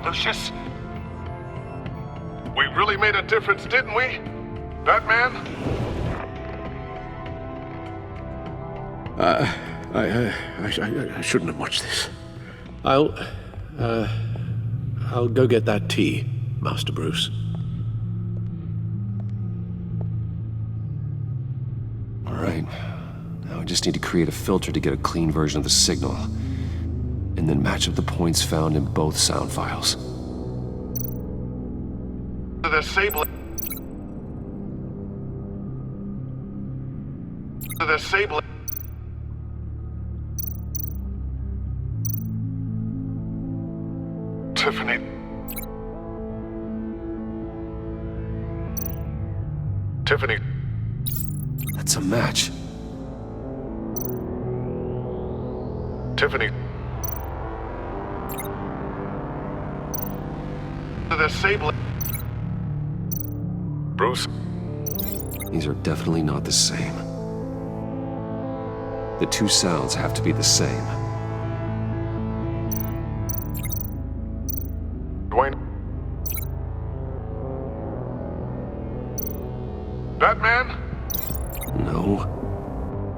Speaker 15: Lucius, we really made a difference, didn't we? Batman?
Speaker 19: I shouldn't have watched this. I'll go get that tea, Master Bruce.
Speaker 1: All right. Now I just need to create a filter to get a clean version of the signal, and then match up the points found in both sound files.
Speaker 15: The Sable. The Sable. Tiffany. Tiffany.
Speaker 1: That's a match.
Speaker 15: Tiffany. The Sable. Bruce.
Speaker 1: These are definitely not the same. The two sounds have to be the same.
Speaker 15: Dwayne. Batman?
Speaker 1: No.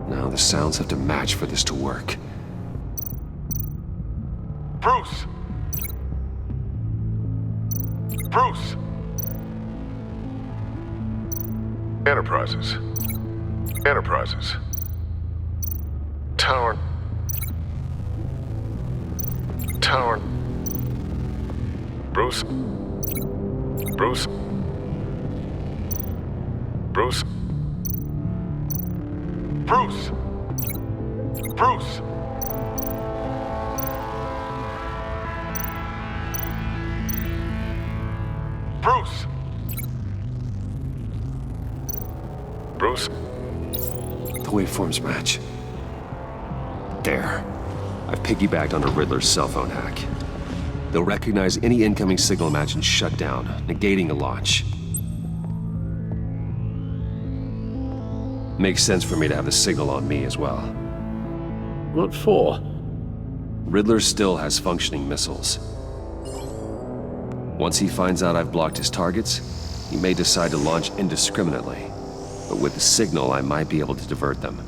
Speaker 1: Now the sounds have to match for this to work.
Speaker 15: Bruce! Bruce! Enterprises. Enterprises. Tower. Tower. Bruce. Bruce. Bruce. Bruce. Bruce. Bruce. Bruce.
Speaker 1: The waveforms match. There. I've piggybacked onto Riddler's cell phone hack. They'll recognize any incoming signal match and shut down, negating a launch. Makes sense for me to have the signal on me as well.
Speaker 19: What for?
Speaker 1: Riddler still has functioning missiles. Once he finds out I've blocked his targets, he may decide to launch indiscriminately. But with the signal, I might be able to divert them.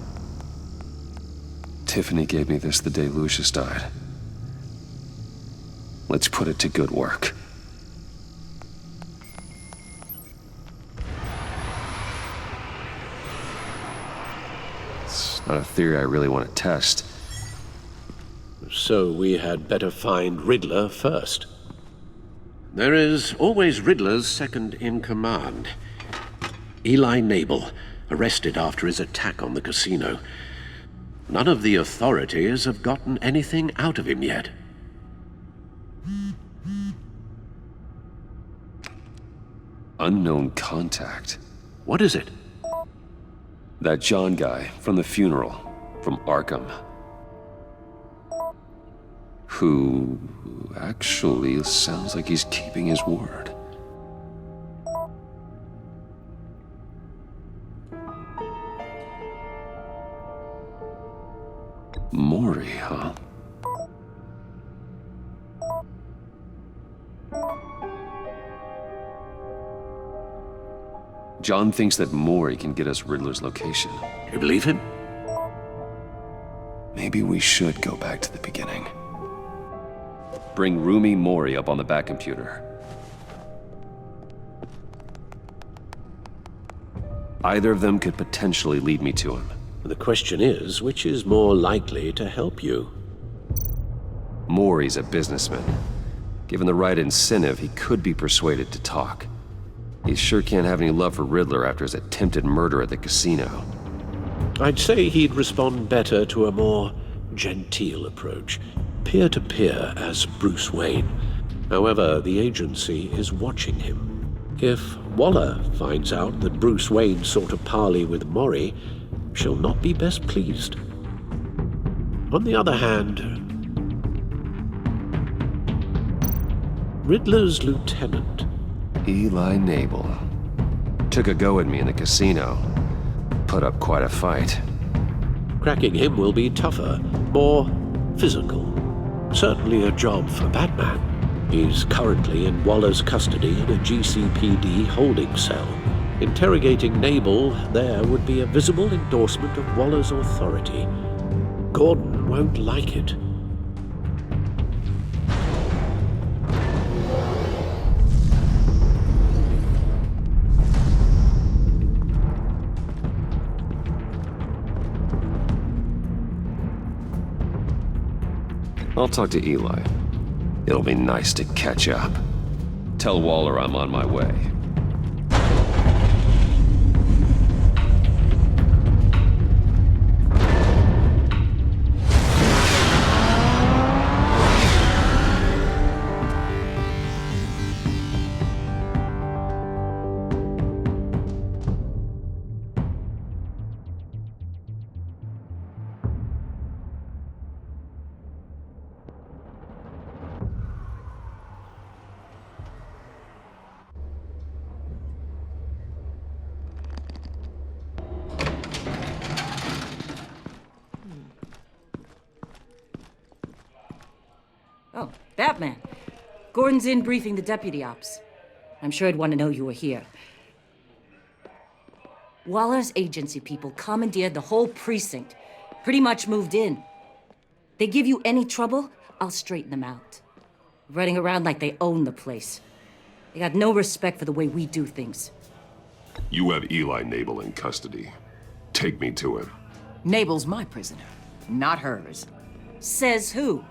Speaker 1: Tiffany gave me this the day Lucius died. Let's put it to good work. It's not a theory I really want to test.
Speaker 19: So we had better find Riddler first. There is always Riddler's second in command. Eli Nabel, arrested after his attack on the casino. None of the authorities have gotten anything out of him yet.
Speaker 1: Unknown contact.
Speaker 19: What is it?
Speaker 1: That John guy from the funeral, from Arkham. Who actually sounds like he's keeping his word. Maury, huh? John thinks that Maury can get us Riddler's location.
Speaker 19: You believe him?
Speaker 1: Maybe we should go back to the beginning. Bring Roomy Maury up on the back computer. Either of them could potentially lead me to him.
Speaker 19: The question is, which is more likely to help you?
Speaker 1: Maury's a businessman. Given the right incentive, he could be persuaded to talk. He sure can't have any love for Riddler after his attempted murder at the casino.
Speaker 19: I'd say he'd respond better to a more genteel approach, peer-to-peer as Bruce Wayne. However, the agency is watching him. If Waller finds out that Bruce Wayne sought a parley with Maury, she'll not be best pleased. On the other hand, Riddler's lieutenant
Speaker 1: Eli Nabel. Took a go at me in the casino. Put up quite a fight.
Speaker 19: Cracking him will be tougher, more physical. Certainly a job for Batman. He's currently in Waller's custody in a GCPD holding cell. Interrogating Nabel there would be a visible endorsement of Waller's authority. Gordon won't like it.
Speaker 1: I'll talk to Eli. It'll be nice to catch up. Tell Waller I'm on my way.
Speaker 21: Oh, Batman. Gordon's in briefing the deputy ops. I'm sure he'd want to know you were here. Waller's agency people commandeered the whole precinct. Pretty much moved in. They give you any trouble, I'll straighten them out. Running around like they own the place. They got no respect for the way we do things.
Speaker 9: You have Eli Nabel in custody. Take me to him.
Speaker 11: Nabel's my prisoner, not hers.
Speaker 21: Says who?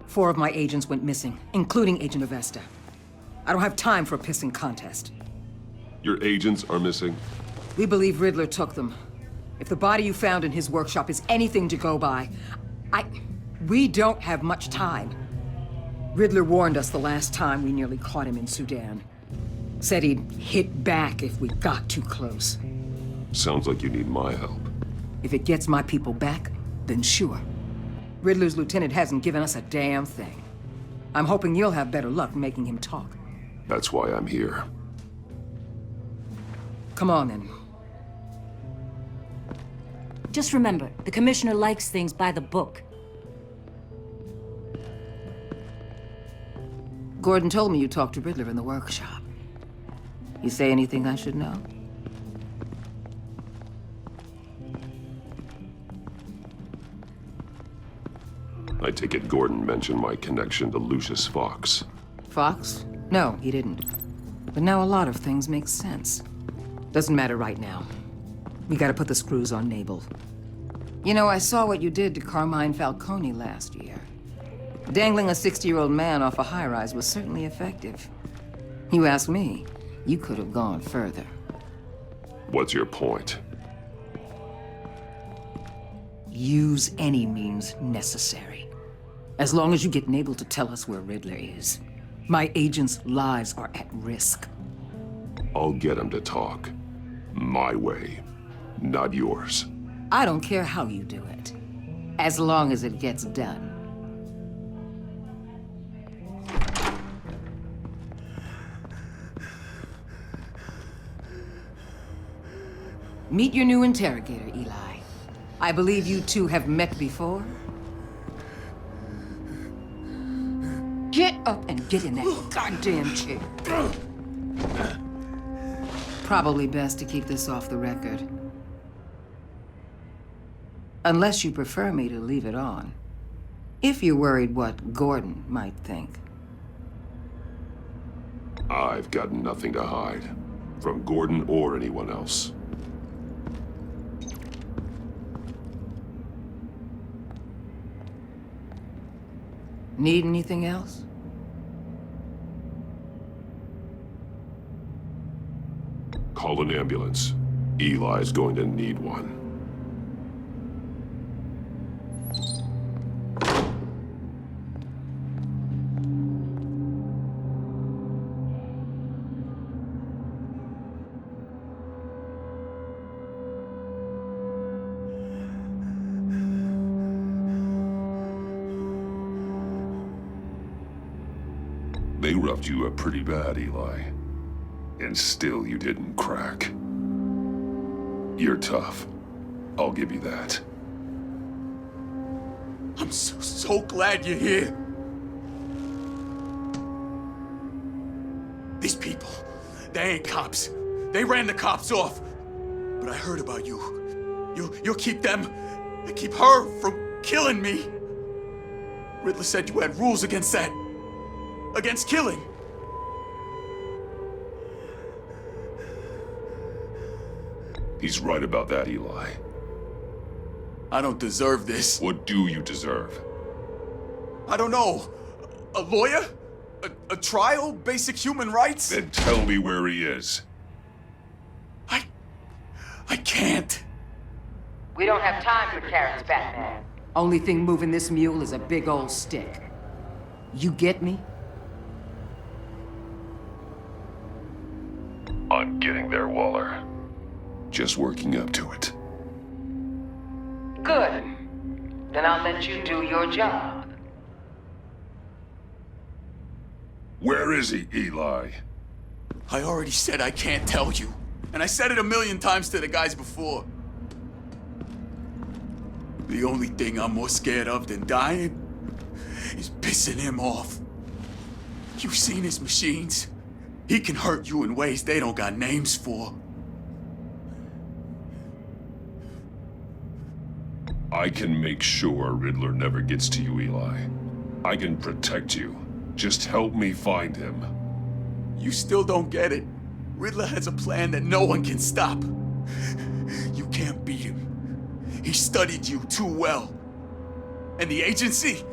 Speaker 11: 4 of my agents went missing, including Agent Avesta. I don't have time for a pissing contest.
Speaker 9: Your agents are missing?
Speaker 11: We believe Riddler took them. If the body you found in his workshop is anything to go by, we don't have much time. Riddler warned us the last time we nearly caught him in Sudan. Said he'd hit back if we got too close.
Speaker 9: Sounds like you need my help.
Speaker 11: If it gets my people back, then sure. Riddler's lieutenant hasn't given us a damn thing. I'm hoping you'll have better luck making him talk.
Speaker 9: That's why I'm here.
Speaker 11: Come on, then.
Speaker 21: Just remember, the commissioner likes things by the book.
Speaker 11: Gordon told me you talked to Riddler in the workshop. You say anything I should know?
Speaker 9: I take it Gordon mentioned my connection to Lucius Fox.
Speaker 11: Fox? No, he didn't. But now a lot of things make sense. Doesn't matter right now. We gotta put the screws on Nabel. You know, I saw what you did to Carmine Falcone last year. Dangling a 60-year-old man off a high-rise was certainly effective. You ask me, you could have gone further.
Speaker 9: What's your point?
Speaker 11: Use any means necessary. As long as you get Nabel to tell us where Riddler is. My agents' lives are at risk.
Speaker 9: I'll get him to talk. My way, not yours.
Speaker 11: I don't care how you do it, as long as it gets done. Meet your new interrogator, Eli. I believe you two have met before. Get up and get in that goddamn chair. Probably best to keep this off the record. Unless you prefer me to leave it on. If you're worried what Gordon might think.
Speaker 9: I've got nothing to hide. From Gordon or anyone else.
Speaker 11: Need anything else?
Speaker 9: Call an ambulance. Eli's going to need one. They roughed you up pretty bad, Eli. And still you didn't crack. You're tough. I'll give you that.
Speaker 8: I'm so glad you're here. These people, they ain't cops. They ran the cops off. But I heard about you. You'll keep them, and keep her from killing me. Riddler said you had rules against that. Against killing.
Speaker 9: He's right about that, Eli.
Speaker 8: I don't deserve this.
Speaker 9: What do you deserve?
Speaker 8: I don't know. A lawyer? A trial? Basic human rights?
Speaker 9: Then tell me where he is.
Speaker 8: I can't.
Speaker 11: We don't have time for carrots, Batman. Only thing moving this mule is a big old stick. You get me?
Speaker 9: I'm getting there, Waller. Just working up to it.
Speaker 11: Good. Then I'll let you do your job.
Speaker 9: Where is he, Eli?
Speaker 8: I already said I can't tell you. And I said it 1,000,000 times to the guys before. The only thing I'm more scared of than dying is pissing him off. You've seen his machines. He can hurt you in ways they don't got names for.
Speaker 9: I can make sure Riddler never gets to you, Eli. I can protect you. Just help me find him.
Speaker 8: You still don't get it. Riddler has a plan that no one can stop. You can't beat him. He studied you too well. And the agency?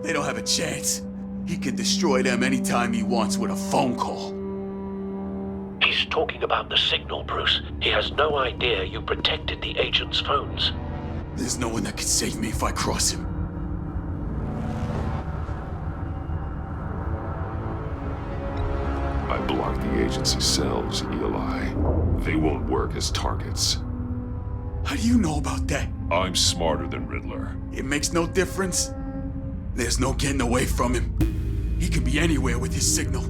Speaker 8: They don't have a chance. He can destroy them anytime he wants with a phone call.
Speaker 4: He's talking about the signal, Bruce. He has no idea you protected the agent's phones.
Speaker 8: There's no one that can save me if I cross him.
Speaker 9: I blocked the agency cells, Eli. They won't work as targets.
Speaker 8: How do you know about that?
Speaker 9: I'm smarter than Riddler.
Speaker 8: It makes no difference. There's no getting away from him. He can be anywhere with his signal.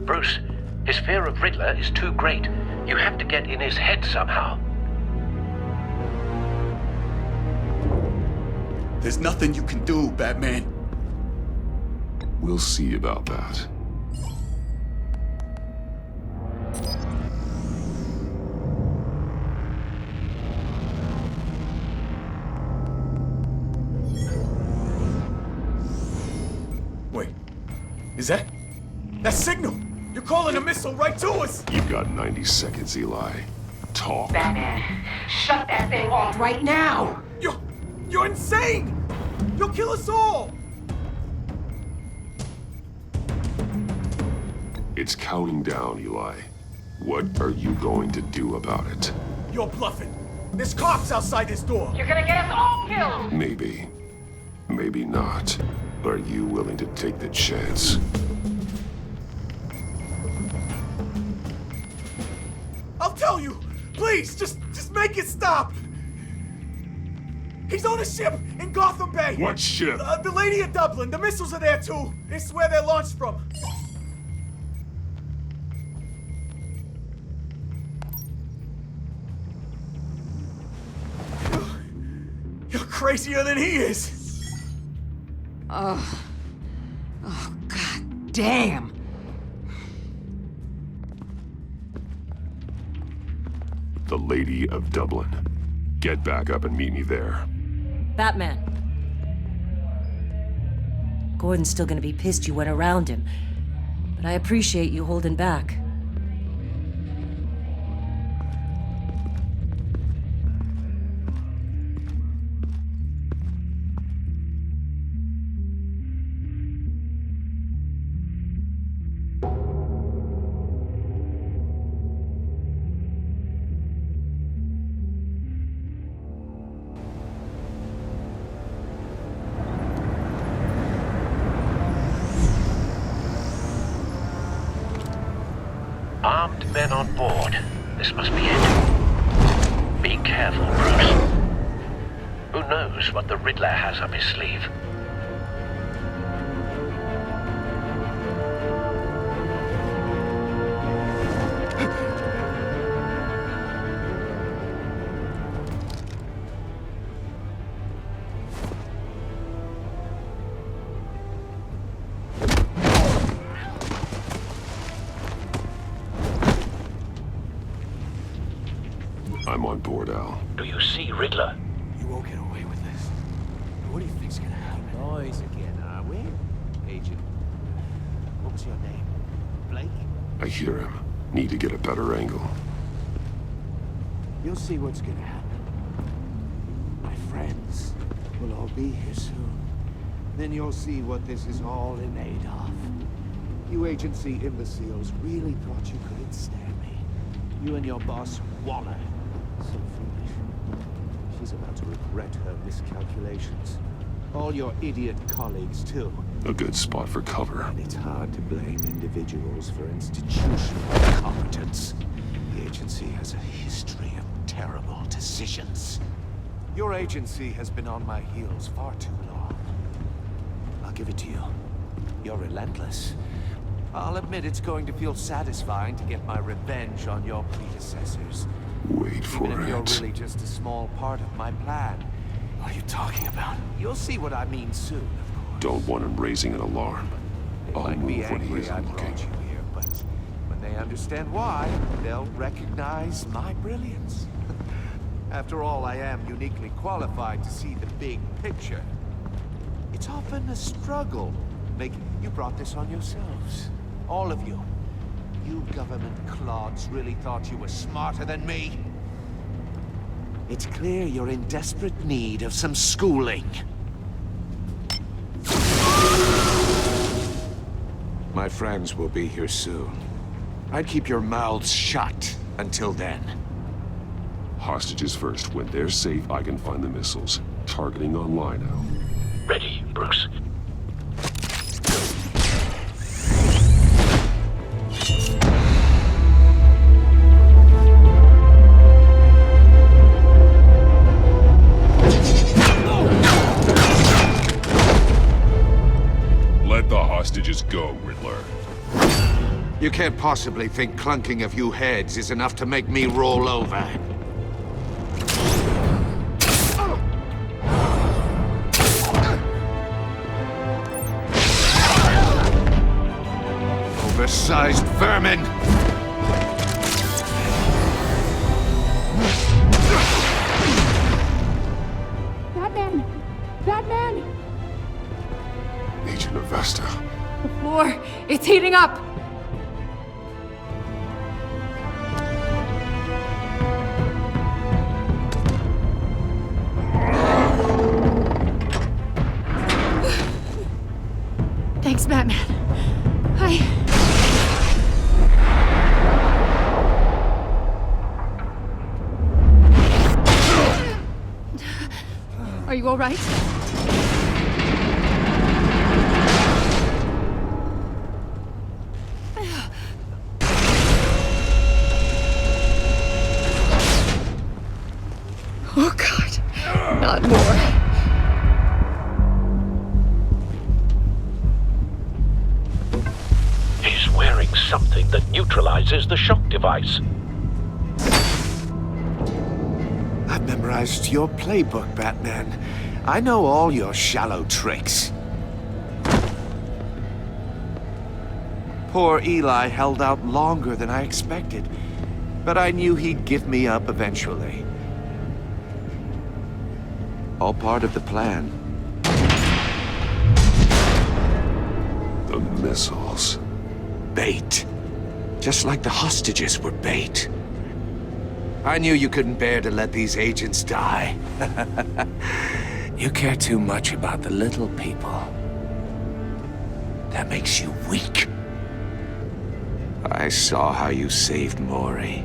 Speaker 4: Bruce, his fear of Riddler is too great. You have to get in his head somehow.
Speaker 8: There's nothing you can do, Batman.
Speaker 9: We'll see about that.
Speaker 8: Wait, is that signal? You're calling a missile right to us!
Speaker 9: You've got 90 seconds, Eli. Talk.
Speaker 11: Batman, shut that thing off right now!
Speaker 8: You're insane! You'll kill us all!
Speaker 9: It's counting down, Eli. What are you going to do about it?
Speaker 8: You're bluffing. There's cops outside this door.
Speaker 11: You're gonna get us all killed!
Speaker 9: Maybe. Maybe not. Are you willing to take the chance?
Speaker 8: I'll tell you! Please, just make it stop! He's on a ship in Gotham Bay!
Speaker 9: What ship?
Speaker 8: The Lady of Dublin. The missiles are there, too. It's where they're launched from. You're crazier than he is.
Speaker 11: Oh, God damn.
Speaker 9: The Lady of Dublin. Get back up and meet me there.
Speaker 21: Batman. Gordon's still gonna be pissed you went around him, but I appreciate you holding back.
Speaker 4: Armed men on board. This must be it. Be careful, Bruce. Who knows what the Riddler has up his sleeve?
Speaker 1: I'm on board, Al.
Speaker 4: Do you see Riddler?
Speaker 17: You won't get away with this. What do you think's gonna happen?
Speaker 5: Boys again, are we? Agent, what was your name? Blake?
Speaker 1: I hear him. Need to get a better angle.
Speaker 14: You'll see what's gonna happen. My friends will all be here soon. Then you'll see what this is all in aid of. You agency imbeciles really thought you could ensnare me. You and your boss, Waller. So foolish. She's about to regret her miscalculations. All your idiot colleagues, too.
Speaker 1: A good spot for cover.
Speaker 14: And it's hard to blame individuals for institutional incompetence. The agency has a history of terrible decisions. Your agency has been on my heels far too long. I'll give it to you. You're relentless. I'll admit it's going to feel satisfying to get my revenge on your predecessors.
Speaker 1: Wait for
Speaker 14: Even if you're
Speaker 1: it.
Speaker 14: really just a small part of my plan.
Speaker 17: What are you talking about?
Speaker 14: You'll see what I mean soon, of course.
Speaker 1: Don't want him raising an alarm. I'll
Speaker 14: Might be
Speaker 1: move when he
Speaker 14: angry
Speaker 1: isn't
Speaker 14: I brought
Speaker 1: looking.
Speaker 14: you here, but when they understand why, they'll recognize my brilliance. After all, I am uniquely qualified to see the big picture. It's often a struggle. You brought this on yourselves. All of you. You government clods really thought you were smarter than me. It's clear you're in desperate need of some schooling. My friends will be here soon. I'd keep your mouths shut until then.
Speaker 1: Hostages first. When they're safe, I can find the missiles. Targeting online now.
Speaker 4: Ready, Bruce.
Speaker 9: Let the hostages go, Riddler.
Speaker 14: You can't possibly think clunking a few heads is enough to make me roll over. Oversized vermin!
Speaker 12: Batman! Batman!
Speaker 1: Agent Avesta.
Speaker 12: The floor, it's heating up! Thanks, Batman. Are you all right? Oh, God. Not more.
Speaker 4: He's wearing something that neutralizes the shock device.
Speaker 14: I've memorized your playbook, Batman. I know all your shallow tricks. Poor Eli held out longer than I expected, but I knew he'd give me up eventually. All part of the plan.
Speaker 1: The missiles.
Speaker 14: Bait. Just like the hostages were bait. I knew you couldn't bear to let these agents die. You care too much about the little people. That makes you weak. I saw how you saved Maury.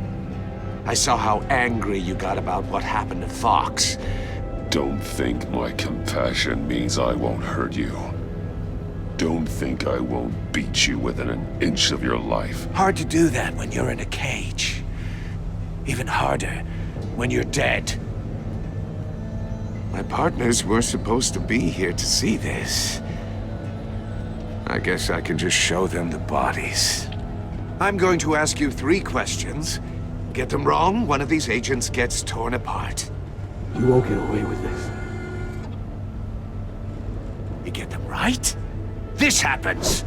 Speaker 14: I saw how angry you got about what happened to Fox.
Speaker 1: Don't think my compassion means I won't hurt you. Don't think I won't beat you within an inch of your life.
Speaker 14: Hard to do that when you're in a cage. Even harder when you're dead. My partners were supposed to be here to see this. I guess I can just show them the bodies. I'm going to ask you 3 questions. Get them wrong, one of these agents gets torn apart.
Speaker 17: You won't get away with this.
Speaker 14: You get them right, this happens!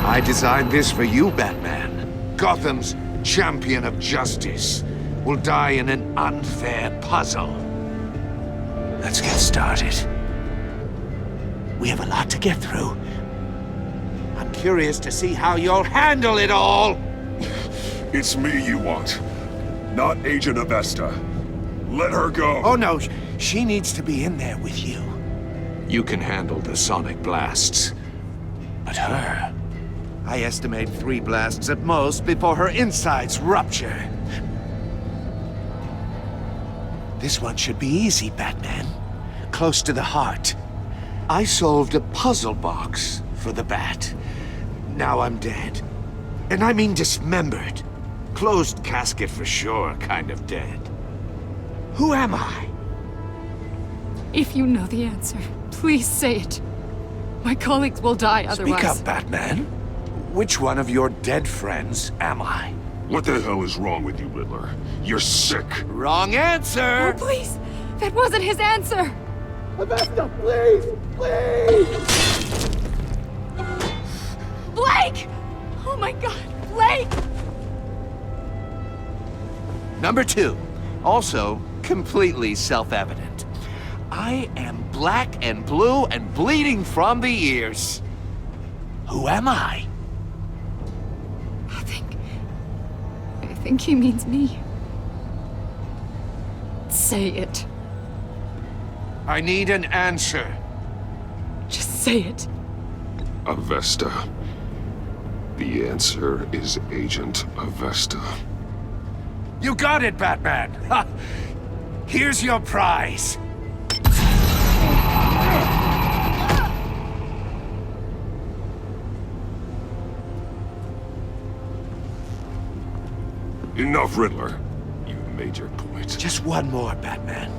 Speaker 7: I designed this for you, Batman. Gotham's champion of justice will die in an unfair puzzle. Let's get started. We have a lot to get through. I'm curious to see how you'll handle it all.
Speaker 9: It's me you want, not Agent Avesta. Let her go.
Speaker 7: Oh no, she needs to be in there with you. You can handle the sonic blasts. But her, I estimate 3 blasts at most before her insides rupture. This one should be easy, Batman. Close to the heart. I solved a puzzle box for the Bat. Now I'm dead. And I mean dismembered. Closed casket for sure, kind of dead. Who am I?
Speaker 12: If you know the answer, please say it. My colleagues will die otherwise.
Speaker 7: Speak up, Batman. Which one of your dead friends am I?
Speaker 9: What the hell is wrong with you, Riddler? You're sick.
Speaker 7: Wrong answer!
Speaker 12: Oh, please! That wasn't his answer!
Speaker 7: Avesta, please! Please!
Speaker 12: Blake! Oh my god, Blake!
Speaker 7: Number 2. Also, completely self-evident. I am black and blue and bleeding from the ears. Who am I?
Speaker 12: I think he means me. Say it.
Speaker 7: I need an answer.
Speaker 12: Just say it.
Speaker 9: Avesta. The answer is Agent Avesta.
Speaker 7: You got it, Batman! Ha! Here's your prize.
Speaker 9: Enough, Riddler. You've made your point.
Speaker 7: Just one more, Batman.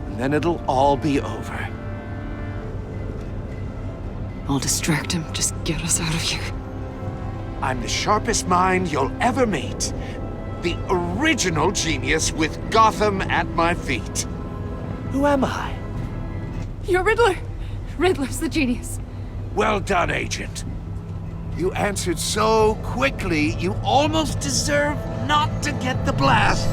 Speaker 7: And then it'll all be over.
Speaker 12: I'll distract him. Just get us out of here.
Speaker 7: I'm the sharpest mind you'll ever meet. The original genius with Gotham at my feet. Who am I?
Speaker 12: You're Riddler. Riddler's the genius.
Speaker 7: Well done, Agent. You answered so quickly, you almost deserve not to get the blast.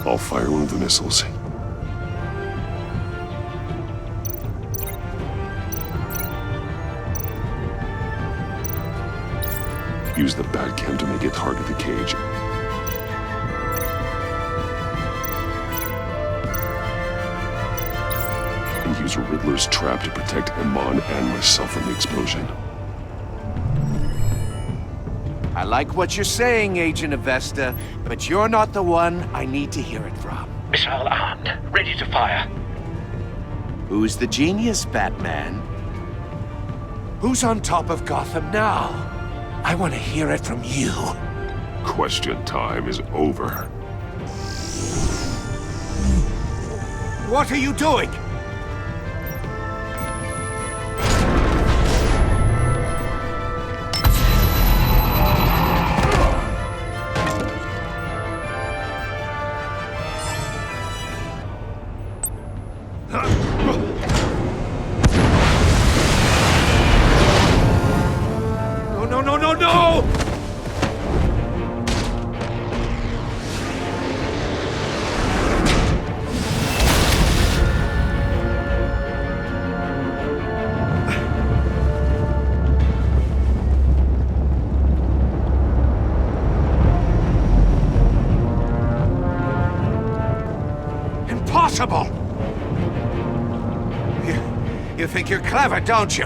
Speaker 9: I'll fire one of the missiles. Use the Batcam to make it target the cage. And use Riddler's trap to protect Iman and myself from the explosion.
Speaker 7: I like what you're saying, Agent Avesta, but you're not the one I need to hear it from.
Speaker 14: Missile armed, ready to fire.
Speaker 7: Who's the genius, Batman? Who's on top of Gotham now? I want to hear it from you.
Speaker 9: Question time is over.
Speaker 7: What are you doing?
Speaker 3: No!
Speaker 7: Impossible! You think you're clever, don't you?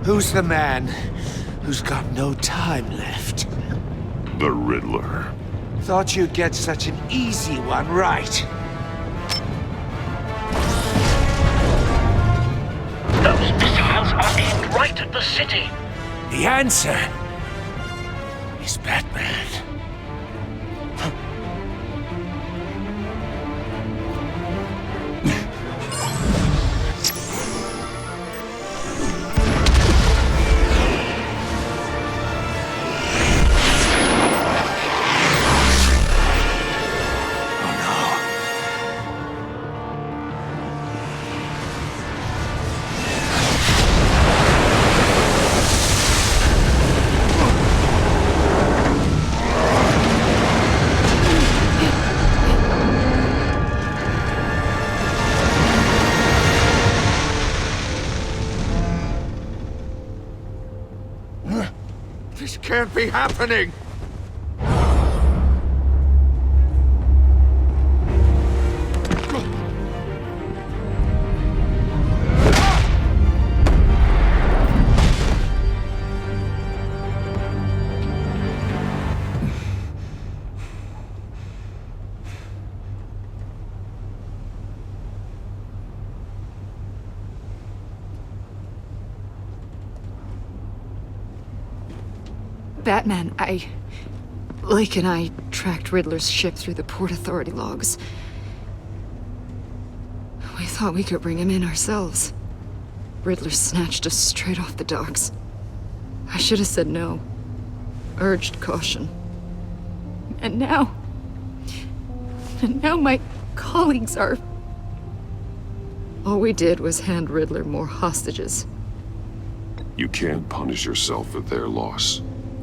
Speaker 7: Who's the man who's got no time left.
Speaker 9: The Riddler.
Speaker 7: Thought you'd get such an easy one right.
Speaker 14: Those missiles are aimed right at the city.
Speaker 7: The answer is Batman. This can't be happening!
Speaker 12: Batman, Lake and I tracked Riddler's ship through the Port Authority logs. We thought we could bring him in ourselves. Riddler snatched us straight off the docks. I should have said no. Urged caution. And now my colleagues are... All we did was hand Riddler more hostages.
Speaker 9: You can't punish yourself for their loss.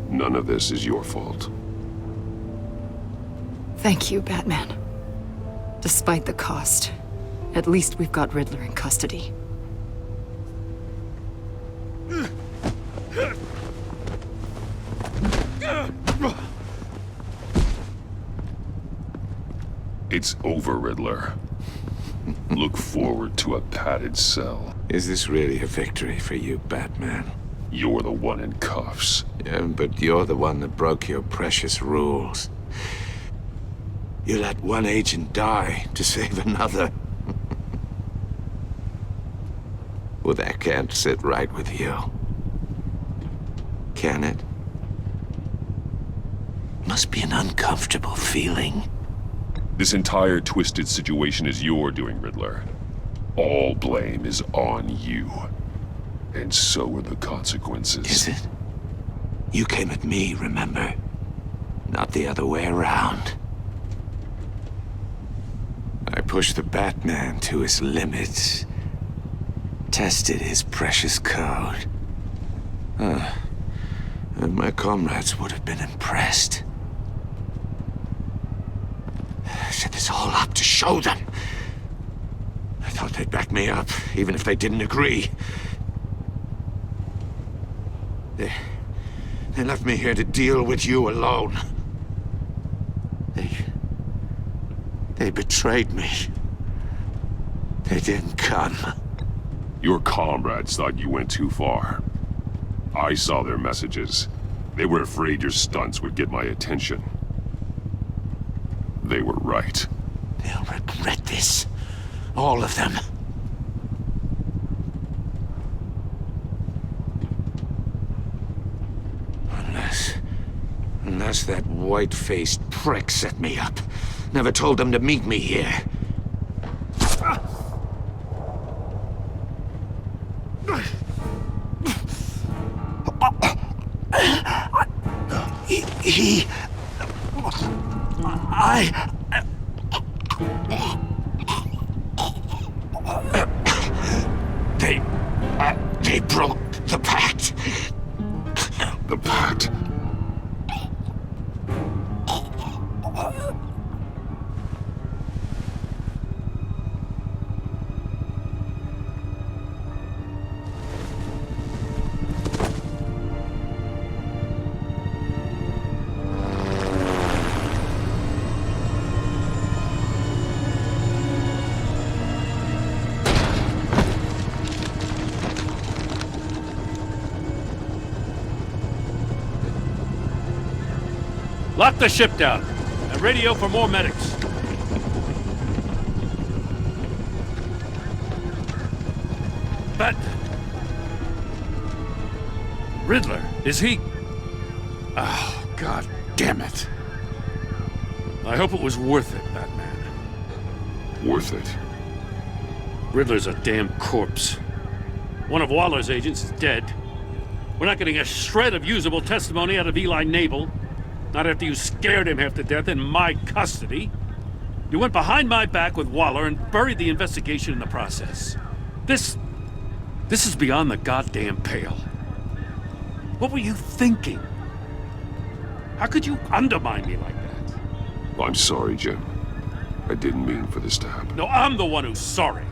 Speaker 9: None of this is your fault.
Speaker 12: Thank you, Batman. Despite the cost, at least we've got Riddler in custody.
Speaker 9: It's over, Riddler. Look forward to a padded cell.
Speaker 7: Is this really a victory for you, Batman?
Speaker 9: You're the one in cuffs.
Speaker 7: Yeah, but you're the one that broke your precious rules. You let one agent die to save another. Well, that can't sit right with you. Can it? Must be an uncomfortable feeling.
Speaker 9: This entire twisted situation is your doing, Riddler. All blame is on you. And so are the consequences.
Speaker 7: Is it? You came at me, remember? Not the other way around. I pushed the Batman to his limits. Tested his precious code. And my comrades would have been impressed. I set this all up to show them. I thought they'd back me up, even if they didn't agree. They left me here to deal with you alone. They betrayed me. They didn't come.
Speaker 9: Your comrades thought you went too far. I saw their messages. They were afraid your stunts would get my attention. They were right.
Speaker 7: They'll regret this. All of them. Unless that white-faced prick set me up. Never told them to meet me here. They broke the pact.
Speaker 9: The pact?
Speaker 10: Lock the ship down and radio for more medics. But Riddler, is he? Oh, God damn it. I hope it was worth it, Batman.
Speaker 9: Worth it?
Speaker 10: Riddler's a damn corpse. One of Waller's agents is dead. We're not getting a shred of usable testimony out of Eli Nabel. Not after you scared him half to death in my custody. You went behind my back with Waller and buried the investigation in the process. This is beyond the goddamn pale. What were you thinking? How could you undermine me like that?
Speaker 9: I'm sorry, Jim. I didn't mean for this to happen.
Speaker 10: No, I'm the one who's sorry.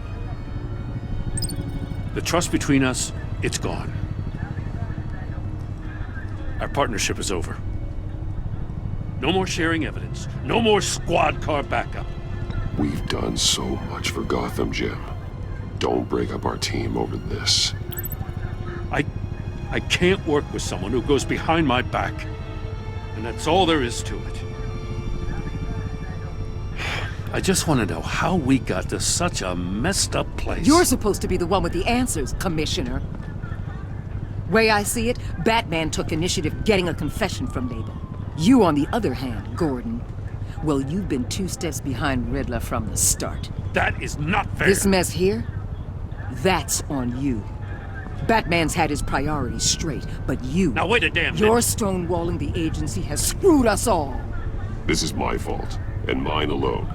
Speaker 10: The trust between us, it's gone. Our partnership is over. No more sharing evidence. No more squad car backup.
Speaker 9: We've done so much for Gotham, Jim. Don't break up our team over this.
Speaker 10: I can't work with someone who goes behind my back. And that's all there is to it. I just want to know how we got to such a messed up place.
Speaker 11: You're supposed to be the one with the answers, Commissioner. Way I see it, Batman took initiative getting a confession from Nabel. You, on the other hand, Gordon, well, you've been 2 steps behind Riddler from the start.
Speaker 10: That is not fair.
Speaker 11: This mess here, that's on you. Batman's had his priorities straight, but you...
Speaker 10: Now wait a damn minute.
Speaker 11: Your stonewalling the agency has screwed us all.
Speaker 9: This is my fault, and mine alone.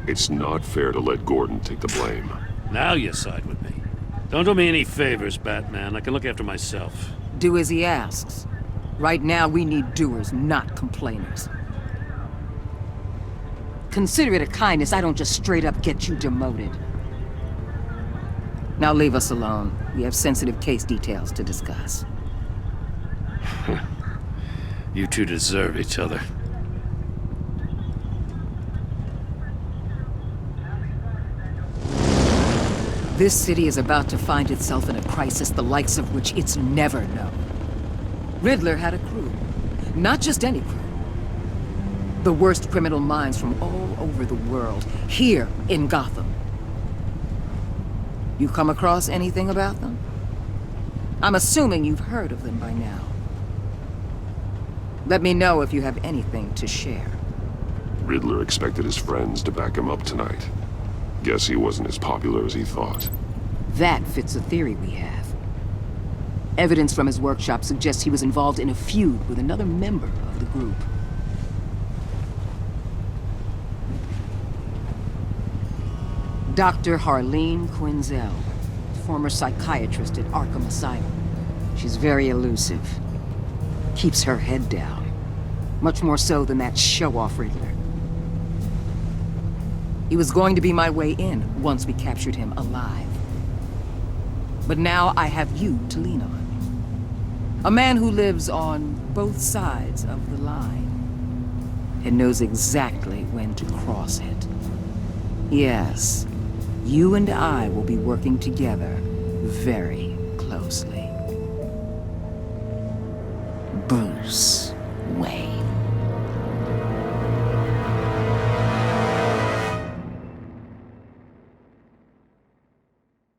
Speaker 9: It's not fair to let Gordon take the blame.
Speaker 10: Now you side with me. Don't do me any favors, Batman. I can look after myself.
Speaker 11: Do as he asks. Right now, we need doers, not complainers. Consider it a kindness I don't just straight up get you demoted. Now leave us alone. We have sensitive case details to discuss.
Speaker 10: You two deserve each other.
Speaker 11: This city is about to find itself in a crisis the likes of which it's never known. Riddler had a crew. Not just any crew. The worst criminal minds from all over the world, here in Gotham. You come across anything about them? I'm assuming you've heard of them by now. Let me know if you have anything to share.
Speaker 9: Riddler expected his friends to back him up tonight. Guess he wasn't as popular as he thought.
Speaker 11: That fits a theory we have. Evidence from his workshop suggests he was involved in a feud with another member of the group. Dr. Harleen Quinzel, former psychiatrist at Arkham Asylum. She's very elusive. Keeps her head down. Much more so than that show-off Riddler. He was going to be my way in once we captured him alive. But now I have you to lean on. A man who lives on both sides of the line and knows exactly when to cross it. Yes, you and I will be working together very closely. Bruce.